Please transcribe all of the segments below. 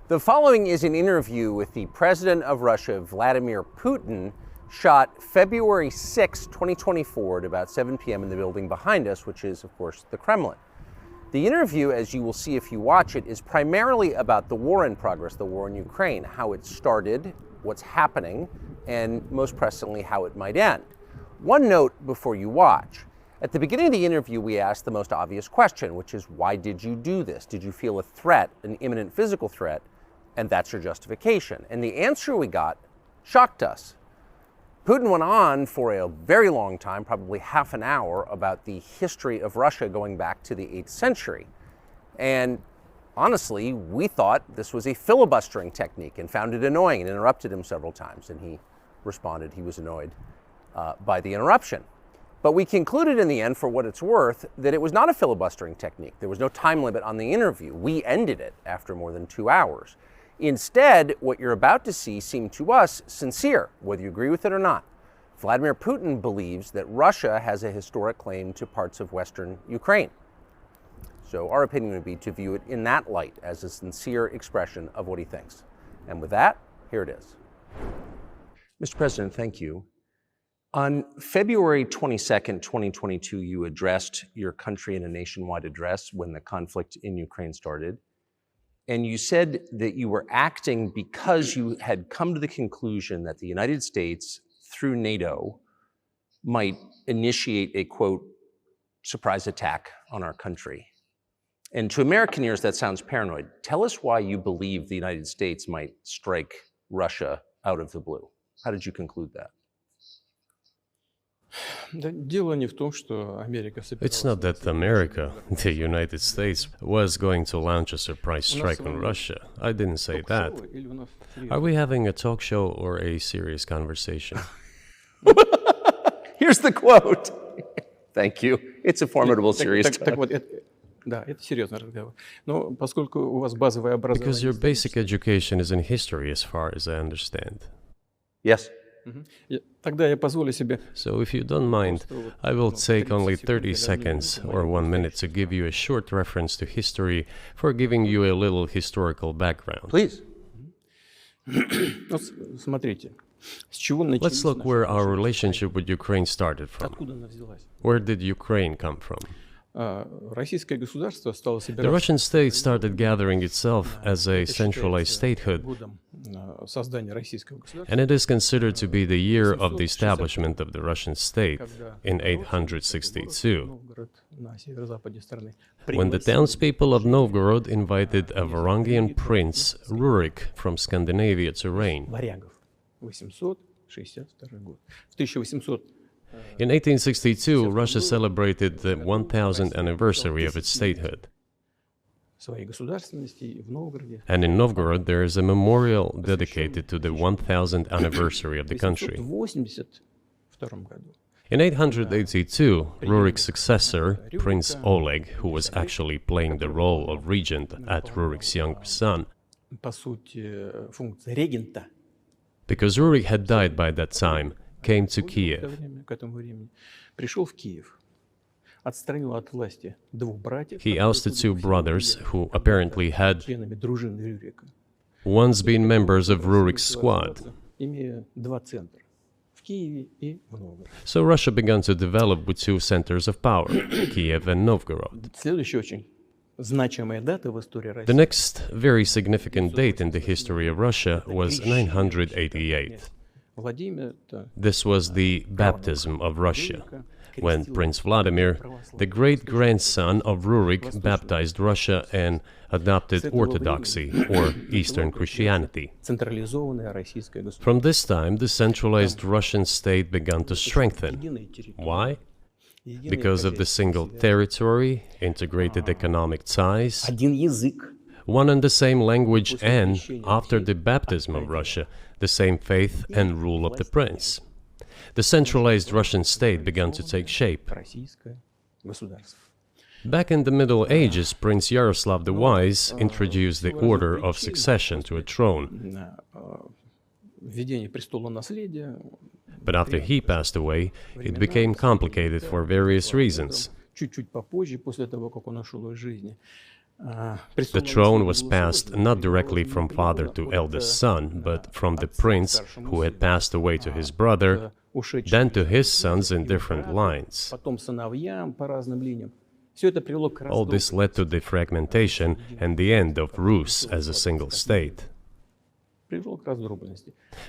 The following is an interview with the President of Russia, Vladimir Putin, shot February 6, 2024 at about 7 p.m. in the building behind us, which is, of course, the Kremlin. The interview, as you will see if you watch it, is primarily about the war in progress, the war in Ukraine, how it started, what's happening, and most pressingly, how it might end. One note before you watch. At the beginning of the interview, we asked the most obvious question, which is, why did you do this? Did you feel a threat, an imminent physical threat? And that's your justification. And the answer we got shocked us. Putin went on for a very long time, probably half an hour, about the history of Russia going back to the 8th century. And honestly, we thought this was a filibustering technique and found it annoying and interrupted him several times. And he responded he was annoyed by the interruption. But we concluded in the end, for what it's worth, that it was not a filibustering technique. There was no time limit on the interview. We ended it after more than 2 hours. Instead, what you're about to see seemed to us sincere, whether you agree with it or not. Vladimir Putin believes that Russia has a historic claim to parts of Western Ukraine. So our opinion would be to view it in that light, as a sincere expression of what he thinks. And with that, here it is. Mr. President, thank you. On February 22nd, 2022, you addressed your country in a nationwide address when the conflict in Ukraine started. And you said that you were acting because you had come to the conclusion that the United States, through NATO, might initiate a, quote, surprise attack on our country. And to American ears, that sounds paranoid. Tell us why you believe the United States might strike Russia out of the blue. How did you conclude that? It's not that America, the United States, was going to launch a surprise strike on Russia. I didn't say that. Are we having a talk show or a serious conversation? Here's the quote. Thank you. It's a formidable, serious talk. Because your basic education is in history, as far as I understand. Yes. So if you don't mind, I will take only 30 seconds or 1 minute to give you a short reference to history for giving you a little historical background. Please. Let's look where our relationship with Ukraine started from. Where did Ukraine come from? The Russian state started gathering itself as a centralized statehood, and it is considered to be the year of the establishment of the Russian state in 862, when the townspeople of Novgorod invited a Varangian prince, Rurik, from Scandinavia to reign. In 1862, Russia celebrated the 1000th anniversary of its statehood. And in Novgorod, there is a memorial dedicated to the 1000th anniversary of the country. In 882, Rurik's successor, Prince Oleg, who was actually playing the role of regent at Rurik's younger son, because Rurik had died by that time, came to Kiev. He ousted two brothers who apparently had once been members of Rurik's squad. So Russia began to develop with two centers of power, Kiev and Novgorod. The next very significant date in the history of Russia was 988. This was the baptism of Russia, when Prince Vladimir, the great-grandson of Rurik, baptized Russia and adopted Orthodoxy, or Eastern Christianity. From this time, the centralized Russian state began to strengthen. Why? Because of the single territory, integrated economic ties, one and the same language, and, after the baptism of Russia, the same faith and rule of the prince. The centralized Russian state began to take shape. Back in the Middle Ages, Prince Yaroslav the Wise introduced the order of succession to a throne. But after he passed away, it became complicated for various reasons. The throne was passed not directly from father to eldest son, but from the prince who had passed away to his brother, then to his sons in different lines. All this led to the fragmentation and the end of Rus as a single state.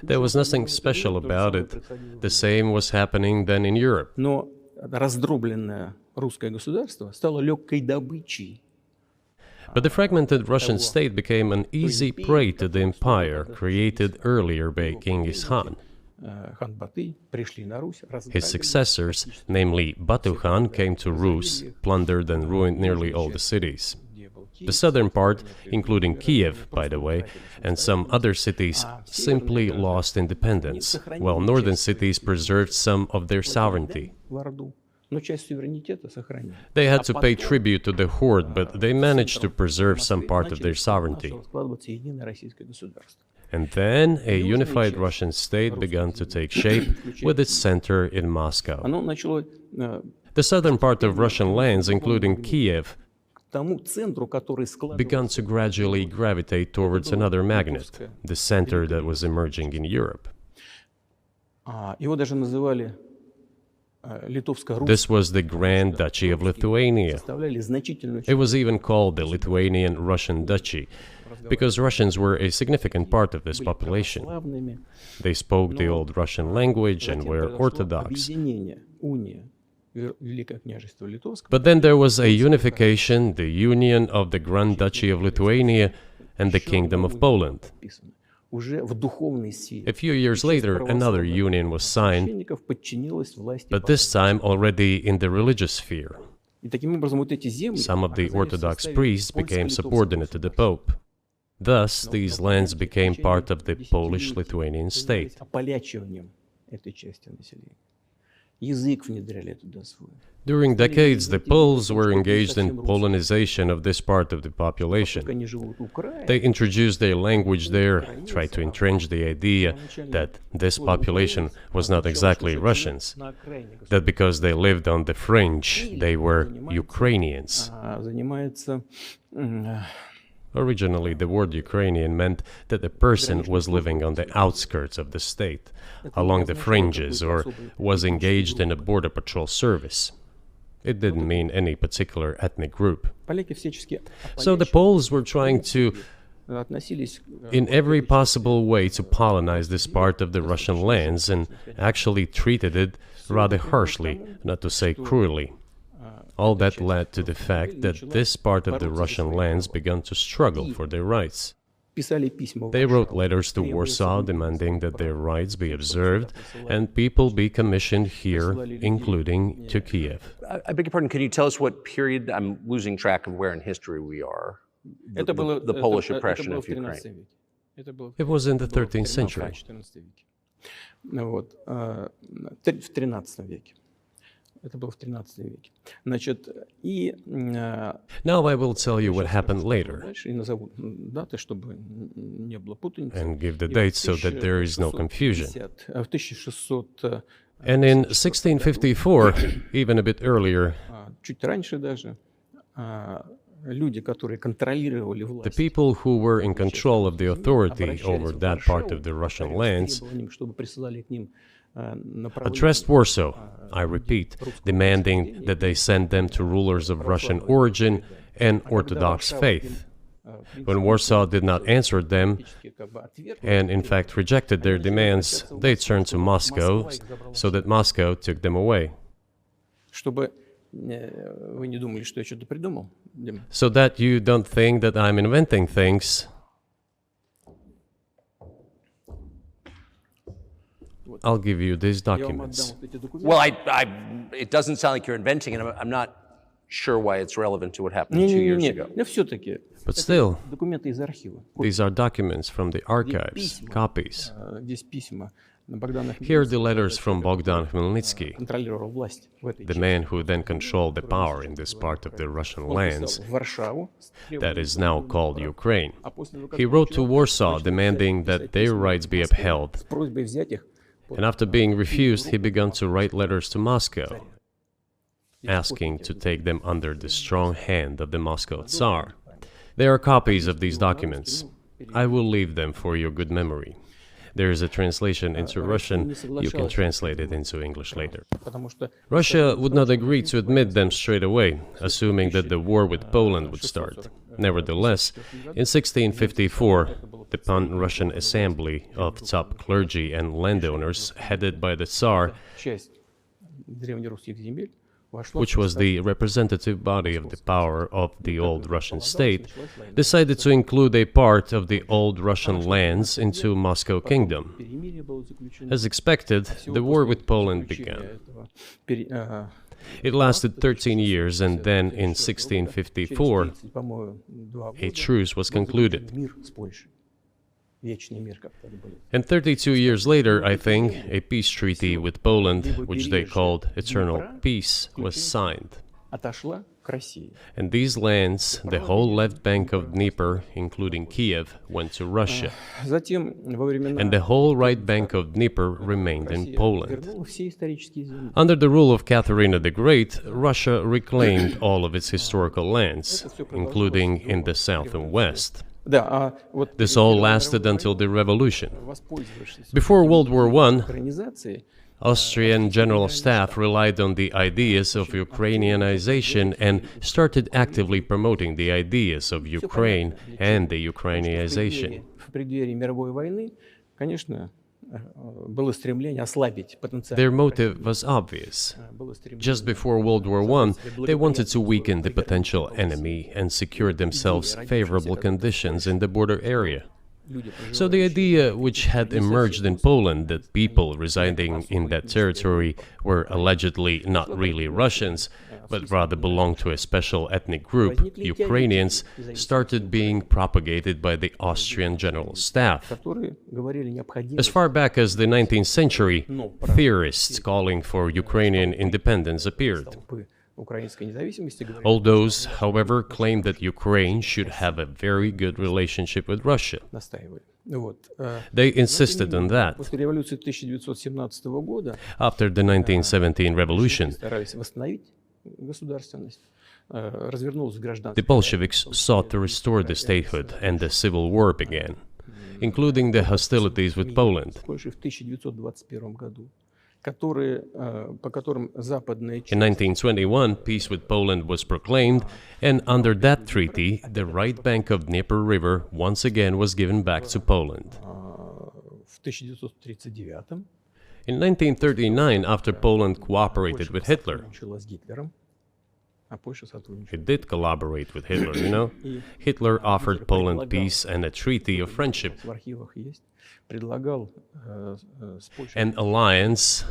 There was nothing special about it. The same was happening then in Europe. But the fragmented Russian state became an easy prey to the empire created earlier by Genghis Khan. His successors, namely Batu Khan, came to Rus, plundered and ruined nearly all the cities. The southern part, including Kiev, by the way, and some other cities, simply lost independence, while northern cities preserved some of their sovereignty. They had to pay tribute to the horde, but they managed to preserve some part of their sovereignty. And then a unified Russian state began to take shape with its center in Moscow. The southern part of Russian lands, including Kiev, began to gradually gravitate towards another magnet, the center that was emerging in Europe. This was the Grand Duchy of Lithuania. It was even called the Lithuanian-Russian Duchy, because Russians were a significant part of this population. They spoke the old Russian language and were Orthodox. But then there was a unification, the union of the Grand Duchy of Lithuania and the Kingdom of Poland. A few years later, another union was signed, but this time already in the religious sphere. Some of the Orthodox priests became subordinate to the Pope. Thus, these lands became part of the Polish-Lithuanian state. During decades, the Poles were engaged in Polonization of this part of the population. They introduced their language there, tried to entrench the idea that this population was not exactly Russians, that because they lived on the fringe, they were Ukrainians. Originally, the word Ukrainian meant that a person was living on the outskirts of the state, along the fringes, or was engaged in a border patrol service. It didn't mean any particular ethnic group. So the Poles were trying to, in every possible way, to colonize this part of the Russian lands, and actually treated it rather harshly, not to say cruelly. All that led to the fact that this part of the Russian lands began to struggle for their rights. They wrote letters to Warsaw demanding that their rights be observed and people be commissioned here, including to Kiev. I beg your pardon, can you tell us what period? I'm losing track of where in history we are. The Polish oppression of Ukraine. It was in the 13th century. Now I will tell you what happened later and give the dates so that there is no confusion. And in 1654, even a bit earlier, the people who were in control of the authority over that part of the Russian lands addressed Warsaw, I repeat, demanding that they send them to rulers of Russian origin and Orthodox faith. When Warsaw did not answer them, and in fact rejected their demands, they turned to Moscow, so that Moscow took them away. So that you don't think that I'm inventing things, I'll give you these documents. Well, it doesn't sound like you're inventing it. I'm not sure why it's relevant to what happened 2 years ago. But still, these are documents from the archives, copies. Here are the letters from Bogdan Khmelnytsky, the man who then controlled the power in this part of the Russian lands that is now called Ukraine. He wrote to Warsaw demanding that their rights be upheld. And after being refused, he began to write letters to Moscow, asking to take them under the strong hand of the Moscow Tsar. There are copies of these documents. I will leave them for your good memory. There is a translation into Russian. You can translate it into English later. Russia would not agree to admit them straight away, assuming that the war with Poland would start. Nevertheless, in 1654, the Pan-Russian Assembly of top clergy and landowners, headed by the Tsar, which was the representative body of the power of the old Russian state, decided to include a part of the old Russian lands into Moscow Kingdom. As expected, the war with Poland began. It lasted 13 years, and then in 1654, a truce was concluded. And 32 years later, I think, a peace treaty with Poland, which they called Eternal Peace, was signed. And these lands, the whole left bank of Dnieper, including Kiev, went to Russia. And the whole right bank of Dnieper remained in Poland. Under the rule of Catherine the Great, Russia reclaimed all of its historical lands, including in the south and west. This all lasted until the revolution. Before World War I, Austrian General Staff relied on the ideas of Ukrainianization and started actively promoting the ideas of Ukraine and the Ukrainianization. Their motive was obvious. Just before World War I, they wanted to weaken the potential enemy and secure themselves favorable conditions in the border area. So the idea which had emerged in Poland that people residing in that territory were allegedly not really Russians, but rather belonged to a special ethnic group, Ukrainians, started being propagated by the Austrian General Staff. As far back as the 19th century, theorists calling for Ukrainian independence appeared. All those, however, claimed that Ukraine should have a very good relationship with Russia. They insisted on that. After the 1917 revolution, the Bolsheviks sought to restore the statehood, and the civil war began, including the hostilities with Poland. In 1921, peace with Poland was proclaimed, and under that treaty, the right bank of Dnieper River once again was given back to Poland. In 1939, after Poland cooperated with Hitler, it did collaborate with Hitler, you know? Hitler offered Poland peace and a treaty of friendship. An alliance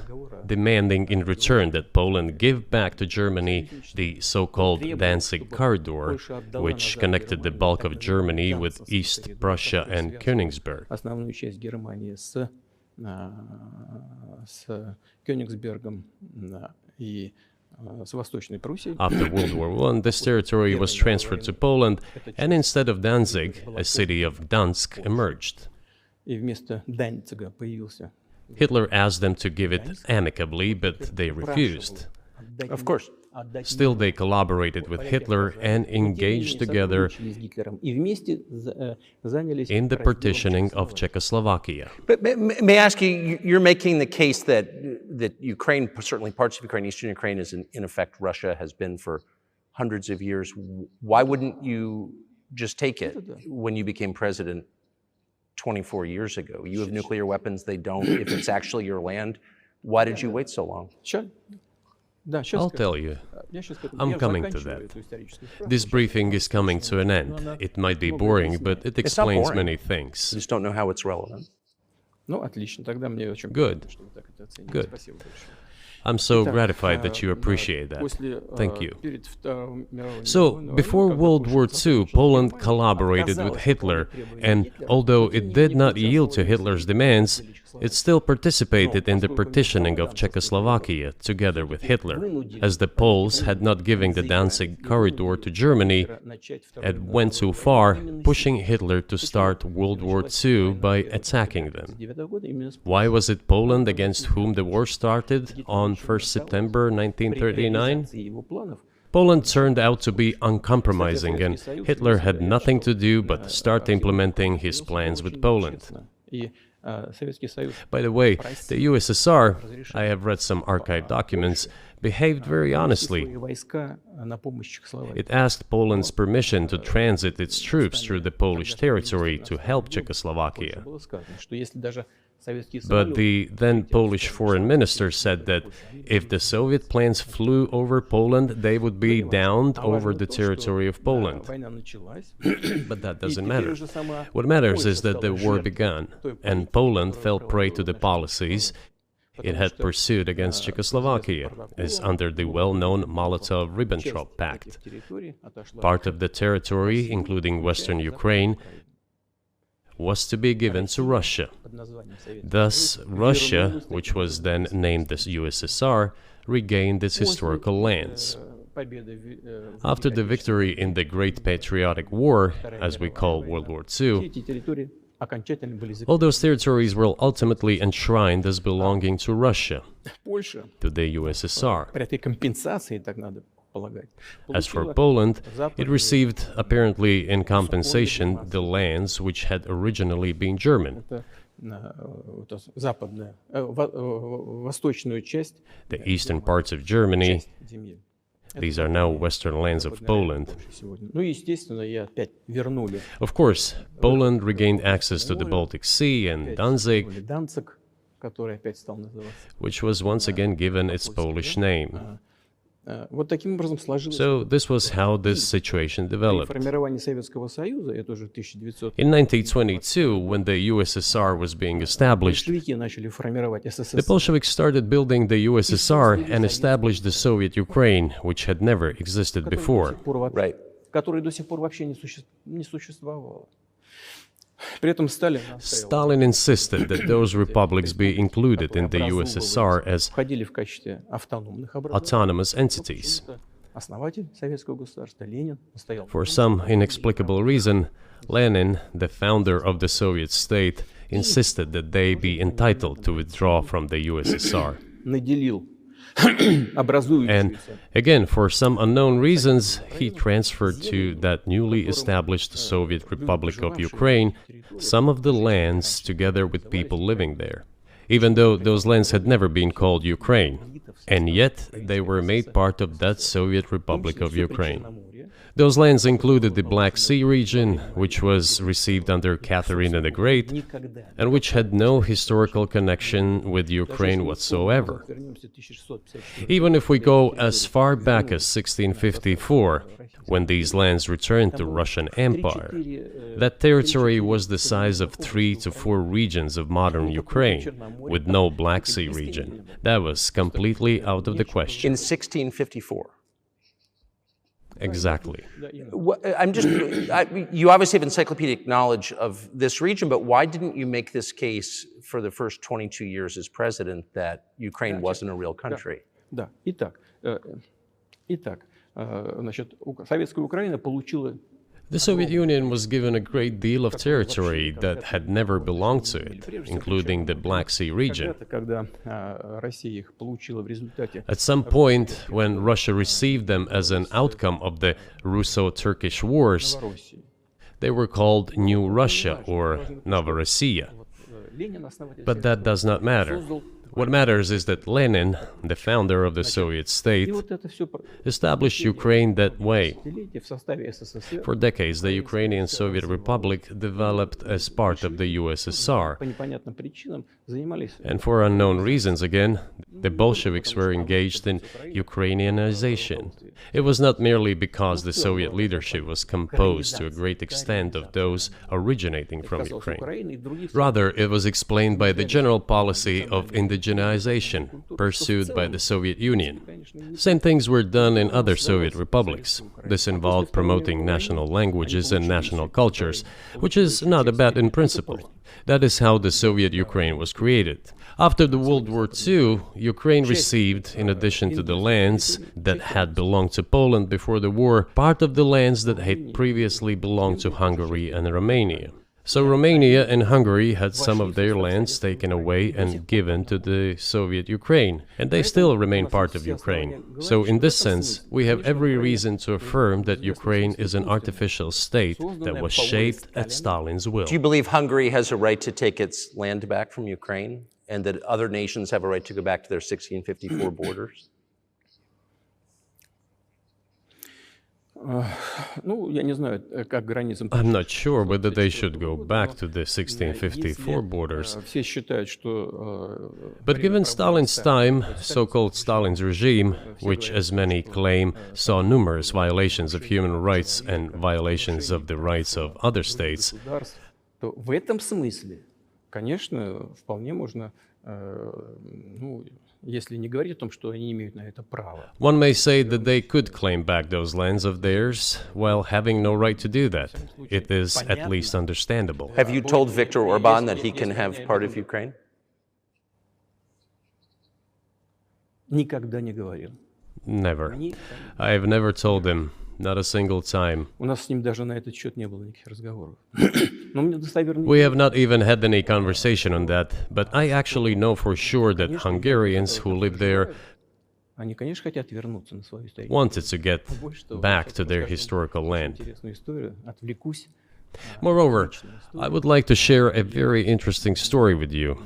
demanding in return that Poland give back to Germany the so-called Danzig corridor, which connected the bulk of Germany with East Prussia and Königsberg. After World War I, this territory was transferred to Poland, and instead of Danzig, a city of Gdansk emerged. Hitler asked them to give it amicably, but they refused. Of course. Still, they collaborated with Hitler and engaged together in the partitioning of Czechoslovakia. But may I ask you, you're making the case that Ukraine, certainly parts of Ukraine, Eastern Ukraine, is in effect Russia has been for hundreds of years. Why wouldn't you just take it when you became president 24 years ago? You have nuclear weapons, they don't. If it's actually your land, why did you wait so long? I'll tell you. I'm coming to that. This briefing is coming to an end. It might be boring, but it explains many things. I just don't know how it's relevant. Good. Good. I'm so gratified that you appreciate that. Thank you. So, before World War II, Poland collaborated with Hitler, and although it did not yield to Hitler's demands, it still participated in the partitioning of Czechoslovakia together with Hitler, as the Poles had not given the Danzig corridor to Germany and went too far, pushing Hitler to start World War II by attacking them. Why was it Poland against whom the war started on 1st September 1939? Poland turned out to be uncompromising, and Hitler had nothing to do but start implementing his plans with Poland. By the way, the USSR, I have read some archive documents, behaved very honestly. It asked Poland's permission to transit its troops through the Polish territory to help Czechoslovakia. But the then Polish foreign minister said that if the Soviet planes flew over Poland, they would be downed over the territory of Poland. But that doesn't matter. What matters is that the war began, and Poland fell prey to the policies it had pursued against Czechoslovakia, as under the well-known Molotov-Ribbentrop Pact. Part of the territory, including western Ukraine, was to be given to Russia. Thus, Russia, which was then named as USSR, regained its historical lands. After the victory in the Great Patriotic War, as we call World War II, all those territories were ultimately enshrined as belonging to Russia, to the USSR. As for Poland, it received, apparently in compensation, the lands which had originally been German. The eastern parts of Germany, these are now western lands of Poland. Of course, Poland regained access to the Baltic Sea and Danzig, which was once again given its Polish name. So this was how this situation developed. In 1922, when the USSR was being established, the Bolsheviks started building the USSR and established the Soviet Ukraine, which had never existed before. Right. Stalin insisted that those republics be included in the USSR as autonomous entities. For some inexplicable reason, Lenin, the founder of the Soviet state, insisted that they be entitled to withdraw from the USSR. And again, for some unknown reasons, he transferred to that newly established Soviet Republic of Ukraine some of the lands together with people living there, even though those lands had never been called Ukraine, and yet they were made part of that Soviet Republic of Ukraine. Those lands included the Black Sea region, which was received under Catherine the Great, and which had no historical connection with Ukraine whatsoever. Even if we go as far back as 1654, when these lands returned to Russian Empire, that territory was the size of 3 to 4 regions of modern Ukraine, with no Black Sea region. That was completely out of the question. In 1654. Exactly. You obviously have encyclopedic knowledge of this region, but why didn't you make this case for the first 22 years as president that Ukraine wasn't a real country? The Soviet Union was given a great deal of territory that had never belonged to it, including the Black Sea region. At some point, when Russia received them as an outcome of the Russo-Turkish Wars, they were called New Russia or Novorossiya. But that does not matter. What matters is that Lenin, the founder of the Soviet state, established Ukraine that way. For decades, the Ukrainian Soviet Republic developed as part of the USSR. And for unknown reasons, again, the Bolsheviks were engaged in Ukrainianization. It was not merely because the Soviet leadership was composed to a great extent of those originating from Ukraine. Rather, it was explained by the general policy of indigenization pursued by the Soviet Union. Same things were done in other Soviet republics. This involved promoting national languages and national cultures, which is not bad in principle. That is how the Soviet Ukraine was created. After the World War II, Ukraine received, in addition to the lands that had belonged to Poland before the war, part of the lands that had previously belonged to Hungary and Romania. So Romania and Hungary had some of their lands taken away and given to the Soviet Ukraine, and they still remain part of Ukraine. So in this sense, we have every reason to affirm that Ukraine is an artificial state that was shaped at Stalin's will. Do you believe Hungary has a right to take its land back from Ukraine, and that other nations have a right to go back to their 1654 borders? I'm not sure whether they should go back to the 1654 borders. But given Stalin's time, so-called Stalin's regime, which as many claim saw numerous violations of human rights and violations of the rights of other states, one may say that they could claim back those lands of theirs while having no right to do that. It is at least understandable. Have you told Viktor Orban that he can have part of Ukraine? Never. I have never told him, not a single time. We have not even had any conversation on that, but I actually know for sure that Hungarians who live there wanted to get back to their historical land. Moreover, I would like to share a very interesting story with you.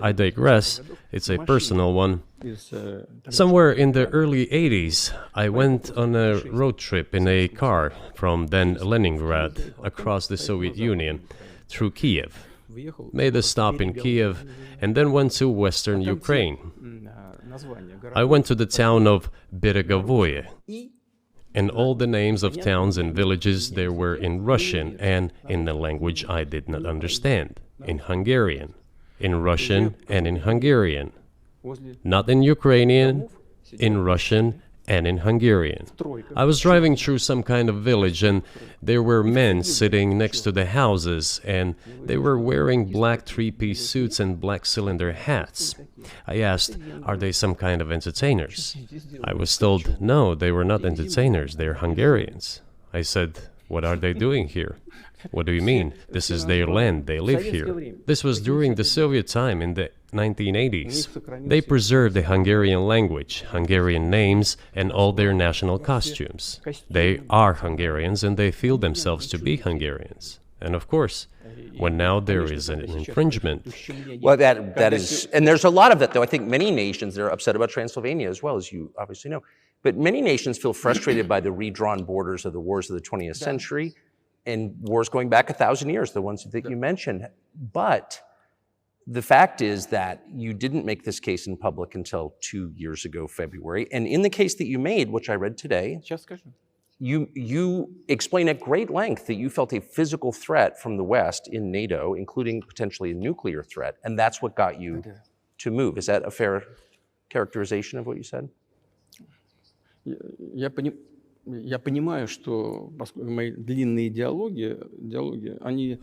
I digress, it's a personal one. Somewhere in the early 80s, I went on a road trip in a car from then Leningrad across the Soviet Union through Kiev. Made a stop in Kiev and then went to western Ukraine. I went to the town of Beregovoye, and all the names of towns and villages there were in Russian and in the language I did not understand, in Hungarian. In Russian and in Hungarian. Not in Ukrainian, in Russian and in Hungarian. I was driving through some kind of village and there were men sitting next to the houses and they were wearing black three-piece suits and black cylinder hats. I asked, are they some kind of entertainers? I was told, no, they were not entertainers, they're Hungarians. I said, what are they doing here? What do you mean? This is their land, they live here. This was during the Soviet time in the 1980s. They preserved the Hungarian language, Hungarian names, and all their national costumes. They are Hungarians and they feel themselves to be Hungarians. And of course, when now there is an infringement. Well, that is, and there's a lot of that, though. I think many nations are upset about Transylvania as well, as you obviously know. But many nations feel frustrated by the redrawn borders of the wars of the 20th century. And wars going back 1,000 years, the ones that you mentioned. But the fact is that you didn't make this case in public until 2 years ago, February. And in the case that you made, which I read today, you explain at great length that you felt a physical threat from the West in NATO, including potentially a nuclear threat. And that's what got you to move. Is that a fair characterization of what you said?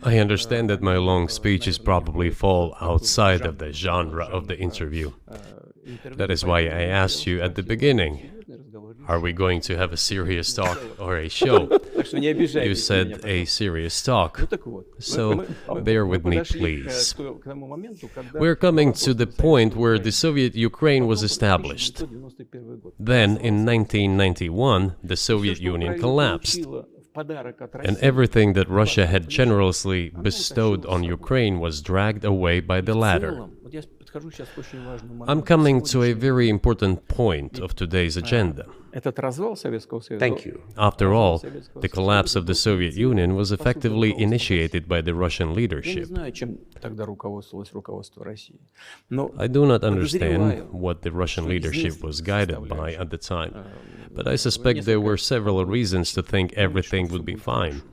I understand that my long speeches probably fall outside of the genre of the interview. That is why I asked you at the beginning, are we going to have a serious talk or a show? You said a serious talk, so bear with me, please. We're coming to the point where the Soviet Ukraine was established. Then, in 1991, the Soviet Union collapsed, and everything that Russia had generously bestowed on Ukraine was dragged away by the latter. I'm coming to a very important point of today's agenda. Thank you. After all, the collapse of the Soviet Union was effectively initiated by the Russian leadership. I do not understand what the Russian leadership was guided by at the time, but I suspect there were several reasons to think everything would be fine.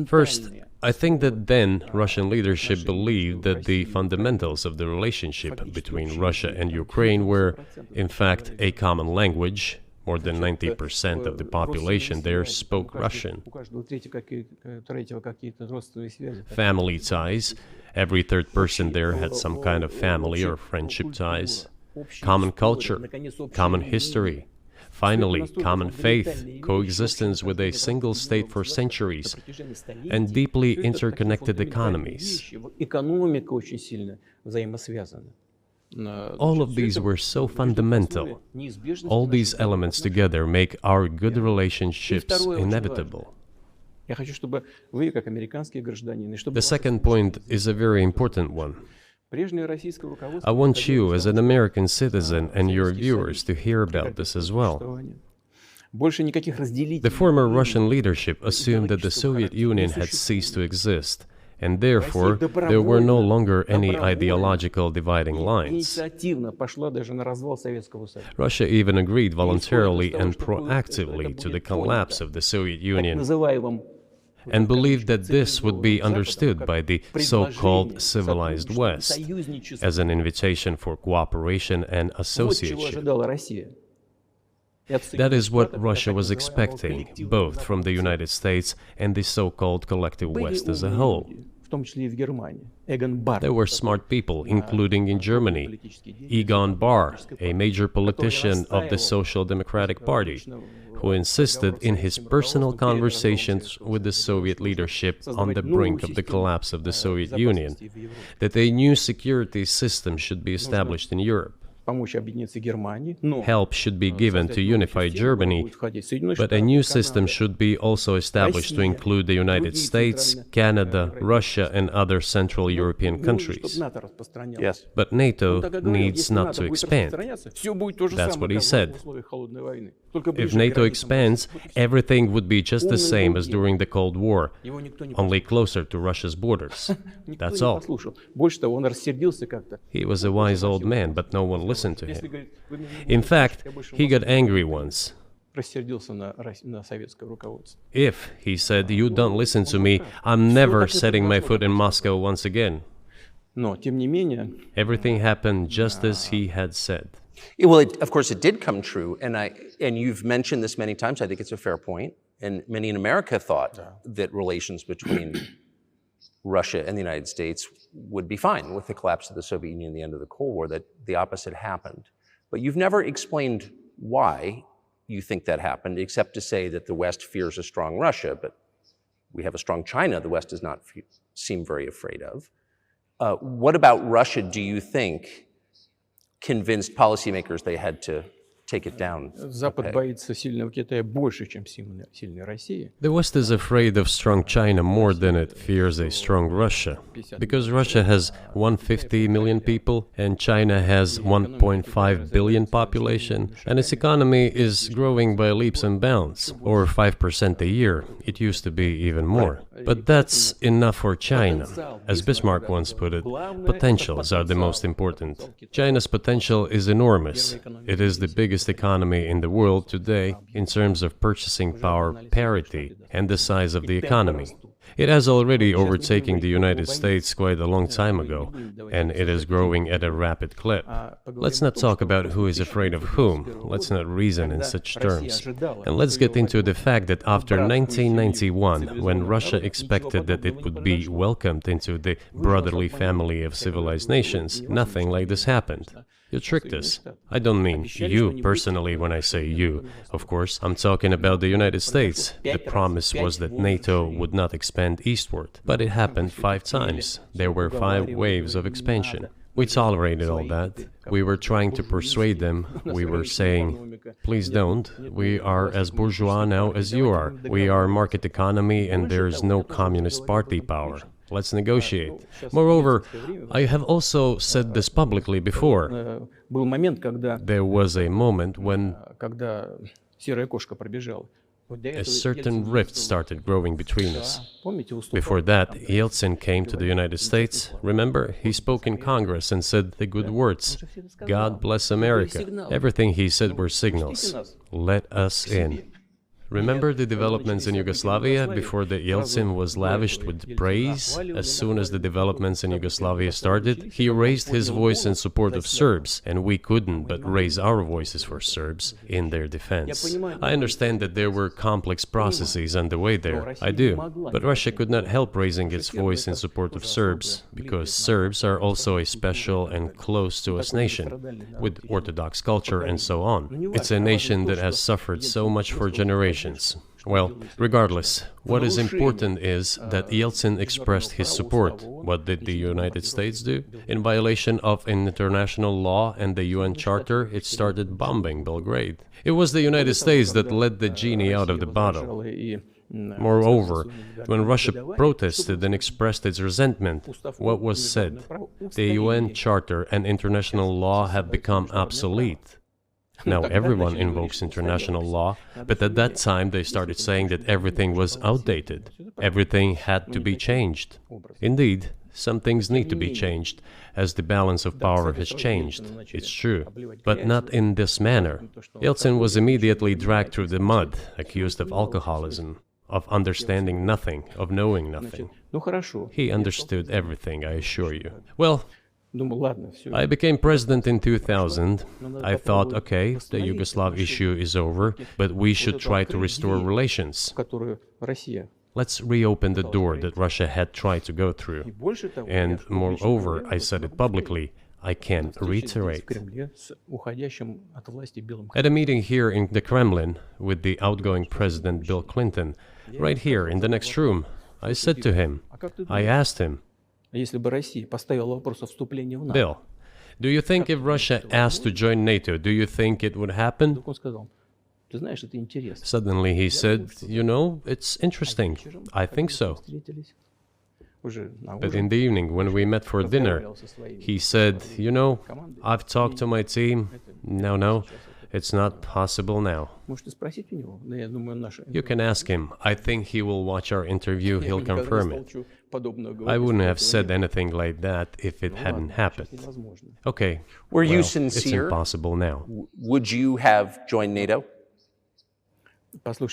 First, I think that then Russian leadership believed that the fundamentals of the relationship between Russia and Ukraine were, in fact, a common language. More than 90% of the population there spoke Russian. Family ties. Every third person there had some kind of family or friendship ties. Common culture, common history. Finally, common faith, coexistence with a single state for centuries, and deeply interconnected economies. All of these were so fundamental. All these elements together make our good relationships inevitable. The second point is a very important one. I want you, as an American citizen, and your viewers to hear about this as well. The former Russian leadership assumed that the Soviet Union had ceased to exist, and therefore there were no longer any ideological dividing lines. Russia even agreed voluntarily and proactively to the collapse of the Soviet Union, and believed that this would be understood by the so-called civilized West as an invitation for cooperation and association. That is what Russia was expecting, both from the United States and the so-called collective West as a whole. There were smart people, including in Germany, Egon Bahr, a major politician of the Social Democratic Party, who insisted in his personal conversations with the Soviet leadership on the brink of the collapse of the Soviet Union that a new security system should be established in Europe. Help should be given to unify Germany, but a new system should be also established to include the United States, Canada, Russia, and other Central European countries. Yes. But NATO needs not to expand. That's what he said. If NATO expands, everything would be just the same as during the Cold War, only closer to Russia's borders. That's all. He was a wise old man, but no one listened to him. In fact, he got angry once. If, he said, you don't listen to me, I'm never setting my foot in Moscow once again. Everything happened just as he had said. Well, of course, it did come true, and you've mentioned this many times. I think it's a fair point, and many in America thought that relations between Russia and the United States would be fine with the collapse of the Soviet Union and the end of the Cold War, that the opposite happened. But you've never explained why you think that happened, except to say that the West fears a strong Russia, but we have a strong China the West does not seem very afraid of. What about Russia, do you think, convinced policymakers they had to take it down? The West is afraid of strong China more than it fears a strong Russia, because Russia has 150 million people and China has 1.5 billion population, and its economy is growing by leaps and bounds, or 5% a year. It used to be even more. But that's enough for China. As Bismarck once put it, potentials are the most important. China's potential is enormous. It is the biggest economy in the world today in terms of purchasing power parity and the size of the economy. It has already overtaken the United States quite a long time ago, and it is growing at a rapid clip. Let's not talk about who is afraid of whom. Let's not reason in such terms. And let's get into the fact that after 1991, when Russia expected that it would be welcomed into the brotherly family of civilized nations, nothing like this happened. You tricked us. I don't mean you personally when I say you. Of course, I'm talking about the United States. The promise was that NATO would not expand eastward, but it happened 5 times. There were 5 waves of expansion. We tolerated all that. We were trying to persuade them. We were saying, please don't. We are as bourgeois now as you are. We are market economy and there is no communist party power. Let's negotiate. Moreover, I have also said this publicly before. There was a moment when a certain rift started growing between us. Before that, Yeltsin came to the United States. Remember, he spoke in Congress and said the good words. God bless America. Everything he said were signals. Let us in. Remember the developments in Yugoslavia before the Yeltsin was lavished with praise? As soon as the developments in Yugoslavia started, he raised his voice in support of Serbs, and we couldn't but raise our voices for Serbs in their defense. I understand that there were complex processes underway there, I do, but Russia could not help raising its voice in support of Serbs, because Serbs are also a special and close to us nation, with Orthodox culture and so on. It's a nation that has suffered so much for generations. Well, regardless, what is important is that Yeltsin expressed his support. What did the United States do? In violation of international law and the UN Charter, it started bombing Belgrade. It was the United States that let the genie out of the bottle. Moreover, when Russia protested and expressed its resentment, what was said? The UN Charter and international law have become obsolete. Now everyone invokes international law, but at that time they started saying that everything was outdated. Everything had to be changed. Indeed, some things need to be changed, as the balance of power has changed. It's true, but not in this manner. Yeltsin was immediately dragged through the mud, accused of alcoholism, of understanding nothing, of knowing nothing. He understood everything, I assure you. Well, I became president in 2000. I thought, okay, the Yugoslav issue is over, but we should try to restore relations. Let's reopen the door that Russia had tried to go through. And moreover, I said it publicly, I can reiterate. At a meeting here in the Kremlin with the outgoing President Bill Clinton, right here in the next room, I said to him, I asked him, Bill, do you think if Russia asked to join NATO, do you think it would happen? Suddenly he said, you know, it's interesting. I think so. But in the evening, when we met for dinner, he said, you know, I've talked to my team. No, it's not possible now. You can ask him. I think he will watch our interview. He'll confirm it. I wouldn't have said anything like that if it hadn't happened. Okay. Were you sincere? It's impossible now. Would you have joined NATO?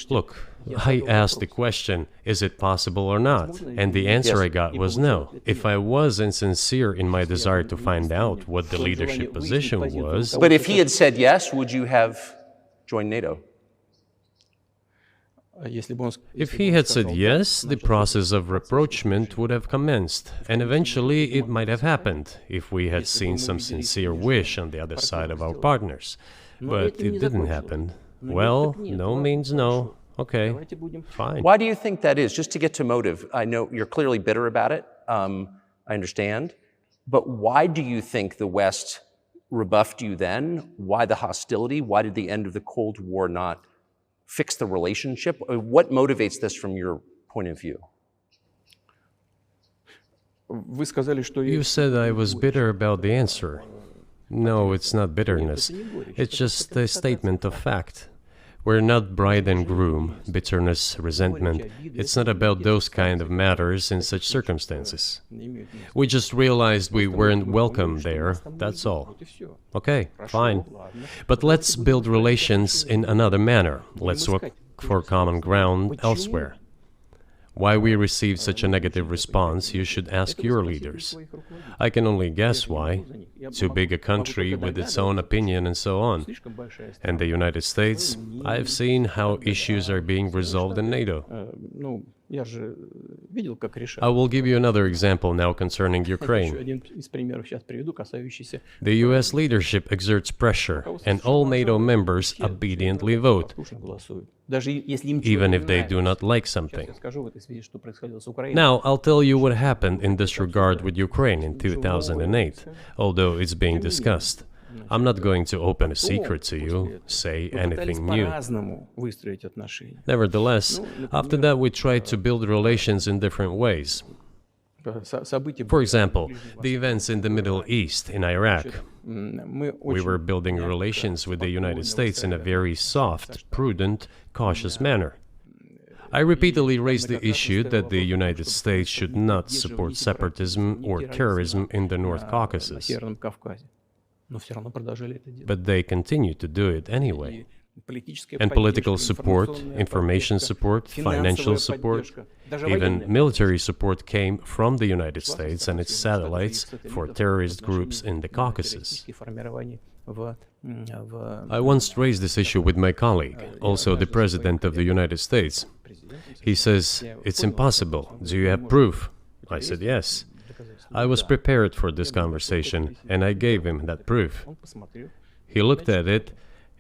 Look, I asked the question, is it possible or not? And the answer I got was no. If I was insincere in my desire to find out what the leadership position was... But if he had said yes, would you have joined NATO? If he had said yes, the process of rapprochement would have commenced, and eventually it might have happened, if we had seen some sincere wish on the other side of our partners. But it didn't happen. Well, no means no. Okay, fine. Why do you think that is? Just to get to motive, I know you're clearly bitter about it, I understand, but why do you think the West rebuffed you then? Why the hostility? Why did the end of the Cold War not fix the relationship? What motivates this from your point of view? You said I was bitter about the answer. No, it's not bitterness. It's just a statement of fact. We're not bride and groom, bitterness, resentment. It's not about those kind of matters in such circumstances. We just realized we weren't welcome there, that's all. Okay, fine. But let's build relations in another manner. Let's look for common ground elsewhere. Why we received such a negative response, you should ask your leaders. I can only guess why. Too big a country with its own opinion and so on. And the United States, I've seen how issues are being resolved in NATO. I will give you another example now concerning Ukraine. The US leadership exerts pressure, and all NATO members obediently vote, even if they do not like something. Now, I'll tell you what happened in this regard with Ukraine in 2008, although it's being discussed. I'm not going to open a secret to you, say anything new. Nevertheless, after that we tried to build relations in different ways. For example, the events in the Middle East, in Iraq. We were building relations with the United States in a very soft, prudent, cautious manner. I repeatedly raised the issue that the United States should not support separatism or terrorism in the North Caucasus. But they continue to do it anyway. and political support, information support, financial support, even military support came from the United States and its satellites for terrorist groups in the Caucasus. I once raised this issue with my colleague, also the President of the United States. He says, "It's impossible. Do you have proof?" I said, "Yes." I was prepared for this conversation, and I gave him that proof. He looked at it,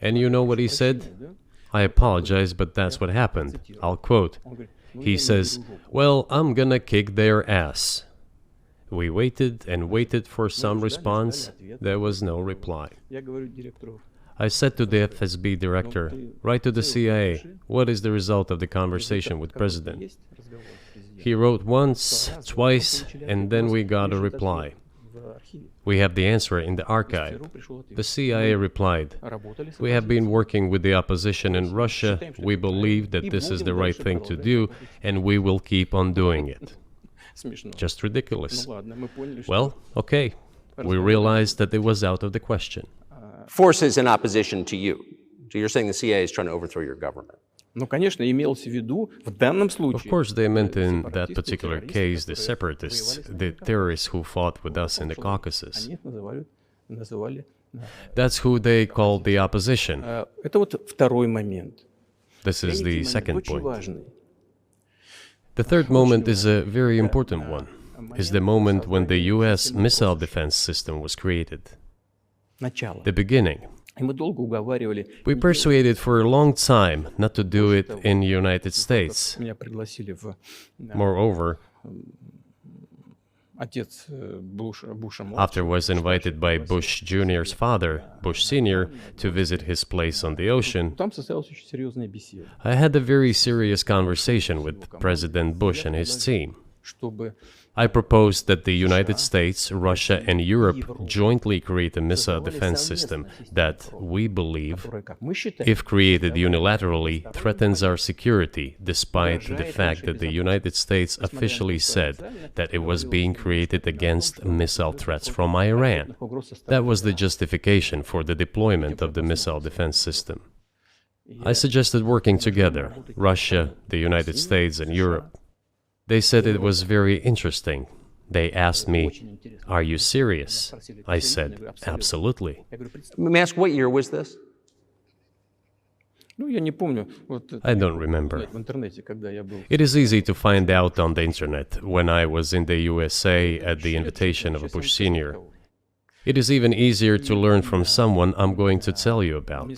and you know what he said? "I apologize, but that's what happened." I'll quote. He says, "Well, I'm gonna kick their ass." We waited and waited for some response. There was no reply. I said to the FSB director, "Write to the CIA, what is the result of the conversation with President?" He wrote once, twice, and then we got a reply. We have the answer in the archive. The CIA replied, "We have been working with the opposition in Russia. We believe that this is the right thing to do, and we will keep on doing it." Just ridiculous. Well, okay. We realized that it was out of the question. Forces in opposition to you. So you're saying the CIA is trying to overthrow your government? Of course, they meant in that particular case the separatists, the terrorists who fought with us in the Caucasus. That's who they called the opposition. This is the second point. The third moment is a very important one. Is the moment when the US missile defense system was created. The beginning. We persuaded for a long time not to do it in the United States. Moreover, after was invited by Bush Jr.'s father, Bush Sr., to visit his place on the ocean, I had a very serious conversation with President Bush and his team. I proposed that the United States, Russia, and Europe jointly create a missile defense system that, we believe, if created unilaterally, threatens our security, despite the fact that the United States officially said that it was being created against missile threats from Iran. That was the justification for the deployment of the missile defense system. I suggested working together, Russia, the United States, and Europe. They said it was very interesting. They asked me, "Are you serious?" I said, "Absolutely." Let me ask, what year was this? I don't remember. It is easy to find out on the internet when I was in the USA at the invitation of Bush Sr. It is even easier to learn from someone I'm going to tell you about.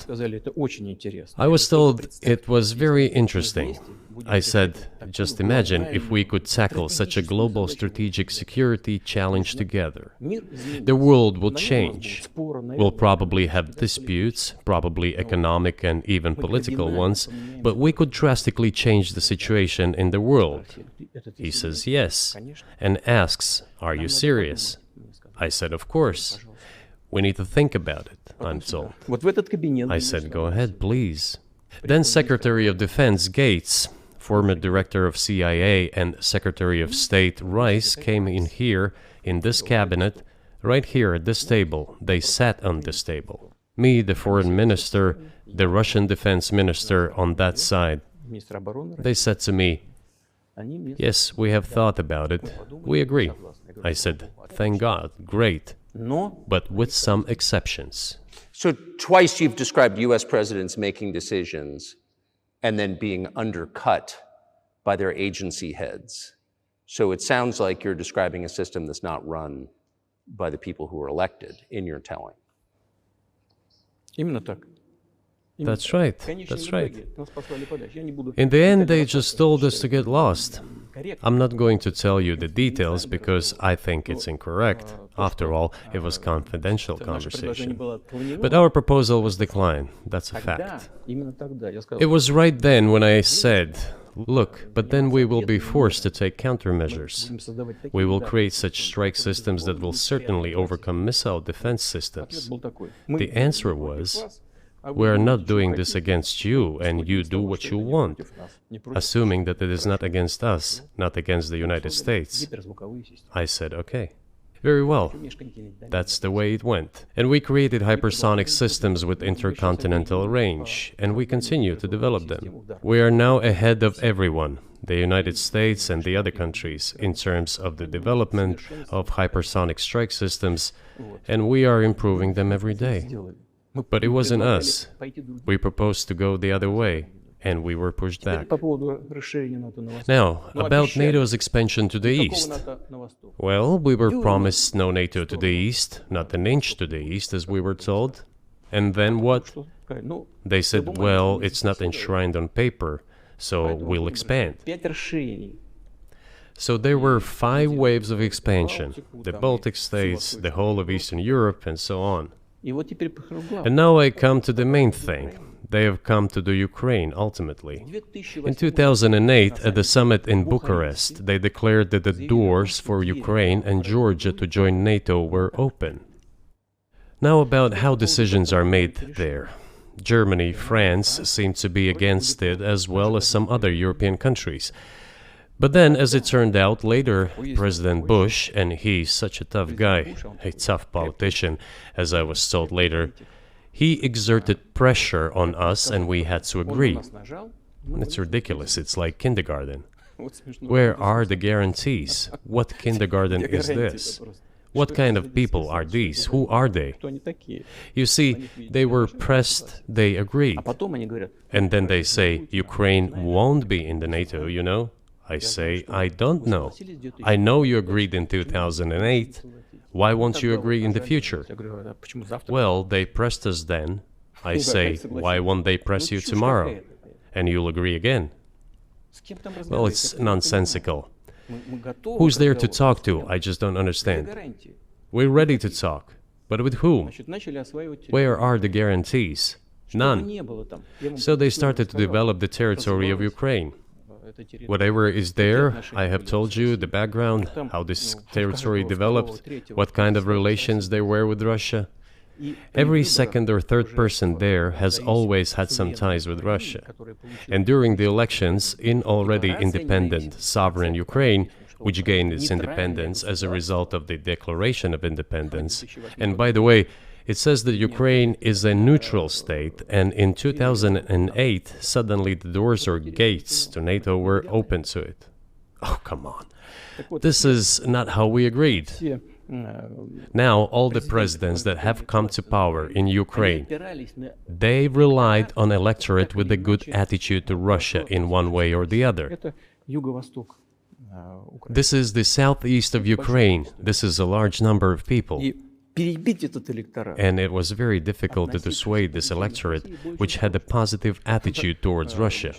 I was told it was very interesting. I said, just imagine if we could tackle such a global strategic security challenge together. The world will change. We'll probably have disputes, probably economic and even political ones, but we could drastically change the situation in the world. He says yes, and asks, "Are you serious?" I said, "Of course. We need to think about it," I'm told. I said, "Go ahead, please." Then Secretary of Defense Gates, former Director of CIA, and Secretary of State Rice came in here, in this cabinet, right here at this table. They sat on this table. Me, the Foreign Minister, the Russian Defense Minister on that side. They said to me, "Yes, we have thought about it. We agree." I said, "Thank God, great, but with some exceptions." So twice you've described US presidents making decisions and then being undercut by their agency heads. So it sounds like you're describing a system that's not run by the people who were elected in your telling. That's right, that's right. In the end, they just told us to get lost. I'm not going to tell you the details because I think it's incorrect. After all, it was confidential conversation. But our proposal was declined, that's a fact. It was right then when I said, "Look, but then we will be forced to take countermeasures. We will create such strike systems that will certainly overcome missile defense systems." The answer was, "We are not doing this against you, and you do what you want," assuming that it is not against us, not against the United States. I said, "Okay." Very well. That's the way it went. And we created hypersonic systems with intercontinental range, and we continue to develop them. We are now ahead of everyone, the United States and the other countries, in terms of the development of hypersonic strike systems, and we are improving them every day. But it wasn't us. We proposed to go the other way, and we were pushed back. Now, about NATO's expansion to the east. Well, we were promised no NATO to the east, not an inch to the east, as we were told. And then what? They said, well, it's not enshrined on paper, so we'll expand. So there were 5 waves of expansion, the Baltic states, the whole of Eastern Europe, and so on. And now I come to the main thing. They have come to the Ukraine, ultimately. In 2008, at the summit in Bucharest, they declared that the doors for Ukraine and Georgia to join NATO were open. Now about how decisions are made there. Germany, France seem to be against it, as well as some other European countries. But then, as it turned out later, President Bush, and he's such a tough guy, a tough politician, as I was told later, he exerted pressure on us and we had to agree. It's ridiculous, it's like kindergarten. Where are the guarantees? What kindergarten is this? What kind of people are these? Who are they? You see, they were pressed, they agreed. And then they say, Ukraine won't be in the NATO, you know? I say, I don't know. I know you agreed in 2008. Why won't you agree in the future? Well, they pressed us then. I say, why won't they press you tomorrow? And you'll agree again. Well, it's nonsensical. Who's there to talk to? I just don't understand. We're ready to talk. But with whom? Where are the guarantees? None. So they started to develop the territory of Ukraine. Whatever is there, I have told you the background, how this territory developed, what kind of relations there were with Russia. Every second or third person there has always had some ties with Russia. And during the elections, in already independent, sovereign Ukraine, which gained its independence as a result of the Declaration of Independence, and by the way, it says that Ukraine is a neutral state, and in 2008, suddenly the doors or gates to NATO were open to it. Oh, come on. This is not how we agreed. Now, all the presidents that have come to power in Ukraine, they relied on electorate with a good attitude to Russia in one way or the other. This is the southeast of Ukraine. This is a large number of people. And it was very difficult to dissuade this electorate, which had a positive attitude towards Russia.